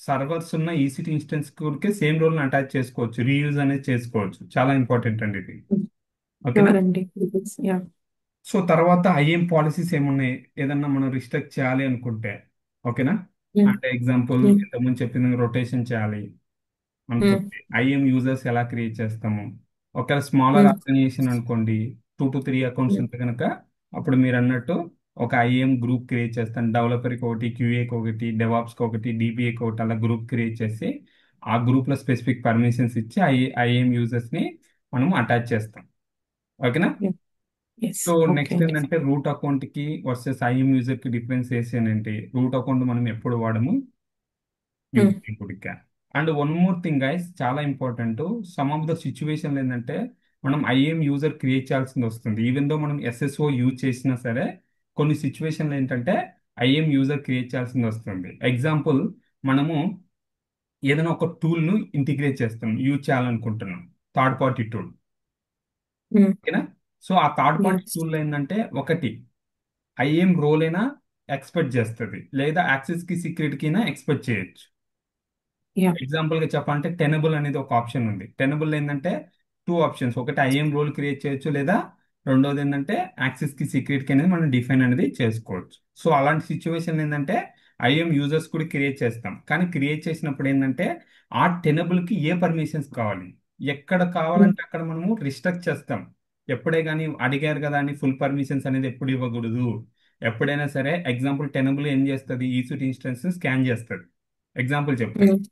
సర్వర్స్ ఉన్న ఈసీటీ ఇన్స్టెన్స్ కి సేమ్ రోల్ ని అటాచ్ చేసుకోవచ్చు, రీయూజ్ అనేది చేసుకోవచ్చు. చాలా ఇంపార్టెంట్ అండి ఇది, ఉమ్, ఓకేనా. షూర్ అండి. యా సో తర్వాత ఐఎం పాలసీస్ ఏమున్నాయి, ఏదన్నా మనం రిస్ట్రిక్ట్ చేయాలి అనుకుంటే, ఓకేనా. ఉమ్, అంటే ఎగ్జాంపుల్ ఉమ్, ఇంతకుముందు చెప్పిన రొటేషన్ చేయాలి ఉమ్, అనుకుంటే ఐఎం యూజర్స్ ఎలా క్రియేట్ చేస్తాము. ఒకవేళ స్మాలర్ ఉమ్, ఆర్గనైజేషన్ అనుకోండి, 2 to 3 అకౌంట్స్ ఉమ్, ఉంటే కనుక అప్పుడు మీరు అన్నట్టు ఒక ఐఎం గ్రూప్ క్రియేట్ చేస్తాను, డెవలపర్కి ఒకటి, క్యూఏకి ఒకటి, డెవాప్స్కి ఒకటి, డిబిఏకి ఒకటి, అలా గ్రూప్ క్రియేట్ చేసి ఆ గ్రూప్లో స్పెసిఫిక్ పర్మిషన్స్ ఇచ్చి ఐఎం యూజర్స్ని మనం అటాచ్ చేస్తాం, ఓకేనా. Yeah yes so okay next అండి. ఏంటంటే రూట్ అకౌంట్కి వర్సెస్ ఐఎం యూజర్కి డిఫరెన్సియేషన్ ఏంటి, రూట్ అకౌంట్ మనం ఎప్పుడు వాడము ఉమ్, యూజర్ ఇన్పుట్గా. And one more thing guys, చాలా important, some of the situation ఏంటంటే మనం ఐఎం యూజర్ క్రియేట్ చేయాల్సింది వస్తుంది, ఈవెన్ దో మనం ఎస్ఎస్ఓ యూజ్ చేసినా సరే కొన్ని సిచ్యువేషన్లు ఏంటంటే ఐఎం యూజర్ క్రియేట్ చేయాల్సింది వస్తుంది. ఎగ్జాంపుల్, మనము ఏదైనా ఒక టూల్ను ఇంటిగ్రేట్ చేస్తాం, యూజ్ చేయాలనుకుంటున్నాం, థర్డ్ పార్టీ టూల్, ఉమ్, ఓకేనా. సో ఆ థర్డ్ పార్టీ ఎస్ టూల్ ఏంటంటే ఒకటి ఐఎం రోల్ అయినా ఎక్స్పెక్ట్ చేస్తుంది, లేదా యాక్సెస్ కి సీక్రెట్ కినా ఎక్స్పెక్ట్ చేయొచ్చు. యా ఎగ్జాంపుల్ గా చెప్పాలంటే టెనబుల్ అనేది ఒక ఆప్షన్ ఉంది. టెనబుల్ ఏంటంటే 2 ఆప్షన్స్, ఒకటి ఐఎం రోల్ క్రియేట్ చేయొచ్చు, లేదా రెండోది ఏంటంటే యాక్సెస్ కి సీక్రెట్ కి అనేది మనం డిఫైన్ అనేది చేసుకోవచ్చు. సో అలాంటి సిచ్యువేషన్ ఏంటంటే ఐఎం యూజర్స్ కూడా క్రియేట్ చేస్తాం, కానీ క్రియేట్ చేసినప్పుడు ఏంటంటే ఆ టెనబుల్ కి ఏ పర్మిషన్స్ కావాలి, ఎక్కడ ఉమ్, కావాలంటే అక్కడ మనము రిస్ట్రిక్ట్ చేస్తాం. ఎప్పుడే కానీ అడిగారు కదా అని ఫుల్ పర్మిషన్స్ అనేది ఎప్పుడు ఇవ్వకూడదు. ఎప్పుడైనా సరే ఎగ్జాంపుల్ టెనబుల్ ఏం చేస్తుంది, ఈసీటీ ఇన్స్టెన్స్ స్కాన్ చేస్తుంది, ఎగ్జాంపుల్ చెప్తాను. ఉమ్,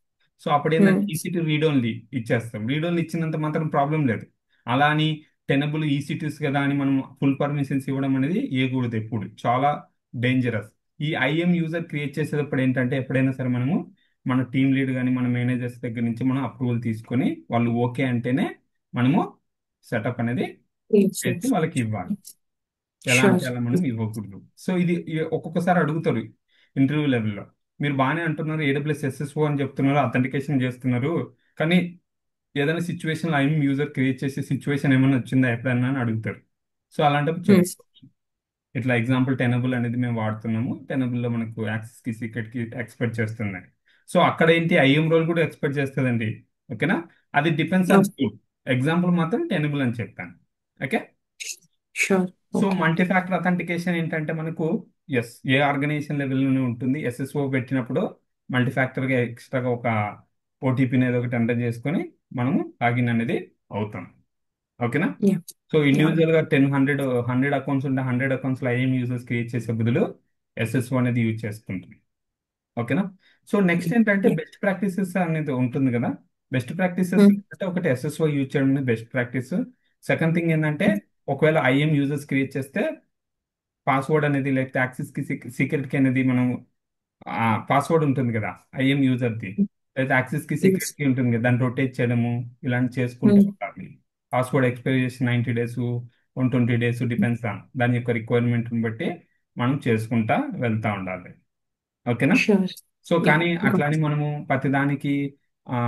సో అప్పుడు ఉమ్, ఏంటంటే ఈసీటీ రీడ్ ఓన్లీ ఇచ్చేస్తాం, రీడ్ ఓన్లీ ఇచ్చినంత మాత్రం ప్రాబ్లం లేదు. అలా అని టెనబుల్ ఈసీటీస్ కదా అని మనం ఫుల్ పర్మిషన్స్ ఇవ్వడం అనేది ఏకూడదు, ఎప్పుడు చాలా డేంజరస్. ఈ ఐఎం యూజర్ క్రియేట్ చేసేటప్పుడు ఏంటంటే ఎప్పుడైనా సరే మనము మన టీమ్ లీడ్ కానీ మన మేనేజర్స్ దగ్గర నుంచి మనం అప్రూవల్ తీసుకొని వాళ్ళు ఓకే అంటేనే మనము సెటప్ అనేది ఎస్ చేసి ఎస్ వాళ్ళకి ఇవ్వాలి. ఎలా అంటే షూర్ అలా మనం ఇవ్వకూడదు. సో ఇది ఒక్కొక్కసారి అడుగుతారు ఇంటర్వ్యూ లెవెల్లో, మీరు బాగానే అంటున్నారు ఏడబ్ల్యూఎస్ ఎస్ఎస్ఓ అని చెప్తున్నారు, అథెంటికేషన్ చేస్తున్నారు, కానీ ఏదైనా సిచ్యువేషన్ ఐఎం యూజర్ క్రియేట్ చేసే సిచ్యువేషన్ ఏమైనా వచ్చిందా ఎప్పుడన్నా అని అడుగుతారు. సో అలాంటప్పుడు చెప్పుకోవచ్చు, ఇట్లా ఎగ్జాంపుల్ టెనబుల్ అనేది మేము వాడుతున్నాము, టెనబుల్ లో మనకు యాక్సెస్ కి సీక్రెట్ కి ఎక్స్పెక్ట్ చేస్తుంది. సో అక్కడ ఏంటి ఐఎం రోల్ కూడా ఎక్స్పెక్ట్ చేస్తుందండి, ఓకేనా. అది డిపెండ్స్ ఆన్ టూల్, ఎగ్జాంపుల్ మాత్రం టెనబుల్ అని చెప్పాను, okay. Sure so okay multi అండి. ఫ్యాక్టర్ అథెంటికేషన్ ఏంటంటే మనకు ఎస్ ఏ ఆర్గనైజేషన్ లెవెల్లోనే ఉంటుంది, ఎస్ఎస్ఓ పెట్టినప్పుడు మల్టీ ఫ్యాక్టర్గా ఎక్స్ట్రాగా ఒక ఓటీపీని ఏదో ఒకటి ఎంటర్ చేసుకొని మనము లాగిన్ అనేది అవుతాం, ఓకేనా. యా సో యా ఇండివిజువల్గా 100 అకౌంట్స్ ఉంటే 100 అకౌంట్స్లో ఐఎం యూజర్స్ క్రియేట్ చేసే బదులు ఎస్ఎస్ఓ అనేది యూజ్ చేసుకుంటుంది, ఓకేనా. సో నెక్స్ట్ ఏంటంటే యా బెస్ట్ ప్రాక్టీసెస్ అనేది ఉంటుంది కదా. బెస్ట్ ప్రాక్టీసెస్ అంటే ఒకటి ఎస్ఎస్ఓ యూజ్ చేయడం అనేది బెస్ట్ ప్రాక్టీస్. సెకండ్ థింగ్ ఏంటంటే ఒకవేళ ఐఎం యూజర్స్ క్రియేట్ చేస్తే పాస్వర్డ్ అనేది లేకపోతే యాక్సెస్ కి సీక్రెట్ కి అనేది మనం ఆ పాస్వర్డ్ ఉంటుంది కదా ఐఎం యూజర్ది, లేదా యాక్సెస్ కి ఎస్ సీక్రెట్ కి ఉంటుంది కదా, దాన్ని రొటేట్ చేయడము ఇలాంటి చేసుకుంటూ ఉండాలి. పాస్వర్డ్ ఎక్స్పైరీ చేసి 90 డేస్, 120 డేస్ డిపెండ్స్ దాని యొక్క రిక్వైర్మెంట్ని బట్టి మనం చేసుకుంటా వెళ్తా ఉండాలి, ఓకేనా. షూర్ సో యా కానీ అట్లానే మనము ప్రతిదానికి ఆ,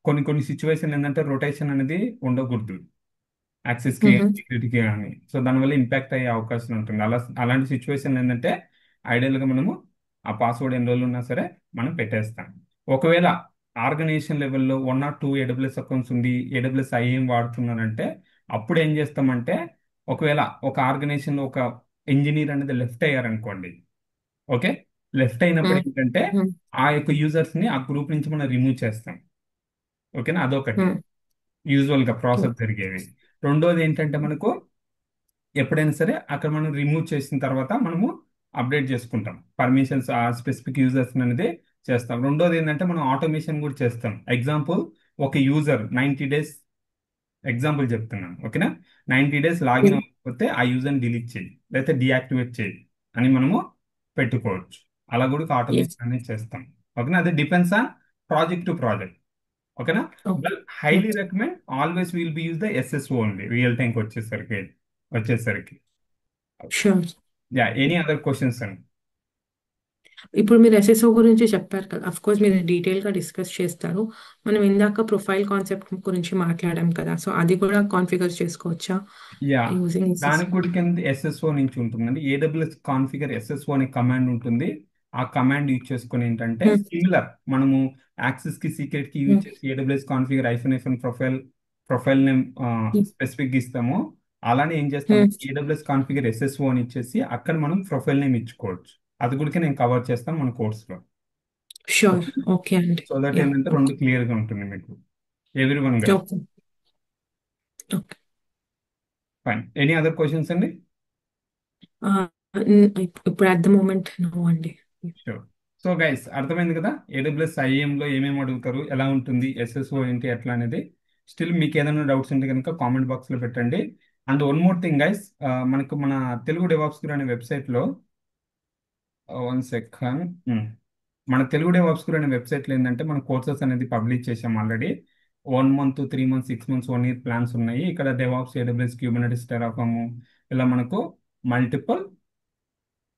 కొన్ని కొన్ని సిచ్యువేషన్ ఏంటంటే రొటేషన్ అనేది ఉండకూడదు యాక్సెస్కి సెక్యూరిటీకి కానీ. సో దానివల్ల ఇంపాక్ట్ అయ్యే అవకాశం ఉంటుంది. అలాంటి సిచ్యువేషన్ ఏంటంటే ఐడియల్గా మనము ఆ పాస్వర్డ్ ఎన్ని రోజులు ఉన్నా సరే మనం పెట్టేస్తాం. ఒకవేళ ఆర్గనైజేషన్ లెవెల్లో 1 or 2 ఏడబ్ల్యూఎస్ అకౌంట్స్ ఉంది, ఏడబ్ల్యూఎస్ ఐఏఎం వాడుతున్నారంటే అప్పుడు ఏం చేస్తామంటే ఒకవేళ ఒక ఆర్గనైజేషన్లో ఒక ఇంజనీర్ అనేది లెఫ్ట్ అయ్యారనుకోండి, ఓకే, లెఫ్ట్ అయినప్పుడు ఏంటంటే ఆ యొక్క యూజర్స్ని ఆ గ్రూప్ నుంచి మనం రిమూవ్ చేస్తాం, ఓకేనా. అదొకటి యూజువల్గా ప్రాసెస్ జరిగేవి. రెండోది ఏంటంటే మనకు ఎప్పుడైనా సరే అక్కడ మనం రిమూవ్ చేసిన తర్వాత మనము అప్డేట్ చేసుకుంటాం. పర్మిషన్స్ ఆ స్పెసిఫిక్ యూజర్స్ అనేది చేస్తాం. రెండోది ఏంటంటే మనం ఆటోమేషన్ కూడా చేస్తాం. ఎగ్జాంపుల్, ఒక యూజర్ 90 డేస్, ఎగ్జాంపుల్ చెప్తున్నాను, ఓకేనా, 90 డేస్ లాగిన్ అవ్వకపోతే ఆ యూజర్ని డిలీట్ చేయి లేకపోతే డియాక్టివేట్ చేయి అని మనము పెట్టుకోవచ్చు. అలా కూడా ఎస్. ఆటోమేషన్ అనేది చేస్తాం. ఓకేనా, అది depends on project to project. ఓకేనా. Okay. But highly okay. Recommend always will be use the SSO only, real టైంకి వచ్చేసరికి. Sure. Yeah, any other questions అండి? ఇప్పుడు మీరు ఎస్ఎస్ఓ గురించి చెప్పారు కదా, అఫ్ కోర్స్ మీరు డీటెయిల్గా డిస్కస్ చేస్తారు. మనం ఇందాక ప్రొఫైల్ కాన్సెప్ట్ గురించి మాట్లాడాం కదా, సో అది కూడా కాన్ఫిగర్ చేసుకోవచ్చా యా, యూజింగ్ ఎస్ఎస్ఓ? దానికి కూడా కింద ఎస్ఎస్ఓ నుంచి ఉంటుందండి. ఏడబ్ల్యూఎస్ కాన్ఫిగర్ ఎస్ఎస్ఓ అనే కమాండ్ ఉంటుంది. ఆ కమాండ్ యూజ్ చేసుకుని ఏంటంటే సిమిలర్ మనము యాక్సెస్ కి సీక్రెట్ కి యూజ్ చేసి AWS configure iPhone iPhone profile name specific ఇస్తాము. అలానే ఏం చేస్తామంటే ఏడబ్ల్యూఎస్ కాన్ఫిగర్ ఎస్ఎస్ఓ అని ఇచ్చేసి అక్కడ మనం ప్రొఫైల్ నేమ్ ఇచ్చుకోవచ్చు. అది కూడా నేను కవర్ చేస్తాను మన కోర్సులో. షూర్. ఓకే అండి. So that yeah. ఏంటంటే రెండు ఓకే. క్లియర్ గా ఉంటుంది మీకు, ఎవ్రీ వన్ గా. Okay. Okay. Fine, any other questions అండి? ఇప్పుడు అట్ ద మూమెంట్ నో అండి. షూర్. సో గైస్, అర్థమైంది కదా ఏడబ్ల్యూఎస్ ఐఎంలో ఏమేమి అడుగుతారు, ఎలా ఉంటుంది, ఎస్ఎస్ఓ ఏంటి, ఎట్లా అనేది. స్టిల్ మీకు ఏదైనా డౌట్స్ ఉంటే కనుక కామెంట్ బాక్స్లో పెట్టండి. And one more thing guys, మనకు మన తెలుగు డెవాప్స్ గురు అనే వెబ్సైట్లో, వన్ సెకండ్, మన తెలుగు డెవాప్స్ గురు అనే వెబ్సైట్లో ఏంటంటే మన కోర్సెస్ అనేది పబ్లిష్ చేసాం already. 1 month, 3 months, 6 months, 1 year plans ఉన్నాయి. ఇక్కడ డెవాప్స్, ఏడబ్ల్యూఎస్, క్యూబర్నెటిస్, టెరాఫామ్, ఇలా మనకు మల్టిపుల్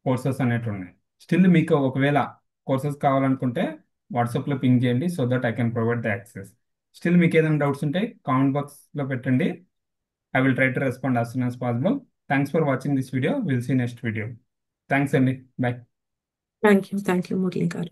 కోర్సెస్ అనేవి ఉన్నాయి. స్టిల్ మీకు ఒకవేళ కోర్సెస్ కావాలనుకుంటే వాట్సాప్లో పింగ్ చేయండి, so that I can provide the access. Still మీకు ఏదైనా డౌట్స్ ఉంటే కామెంట్ బాక్స్లో పెట్టండి. I will try to respond as soon as possible. Thanks for watching this video. Will see next video. Thanks అండి. Bye. Thank you. Thank you Murali గారు.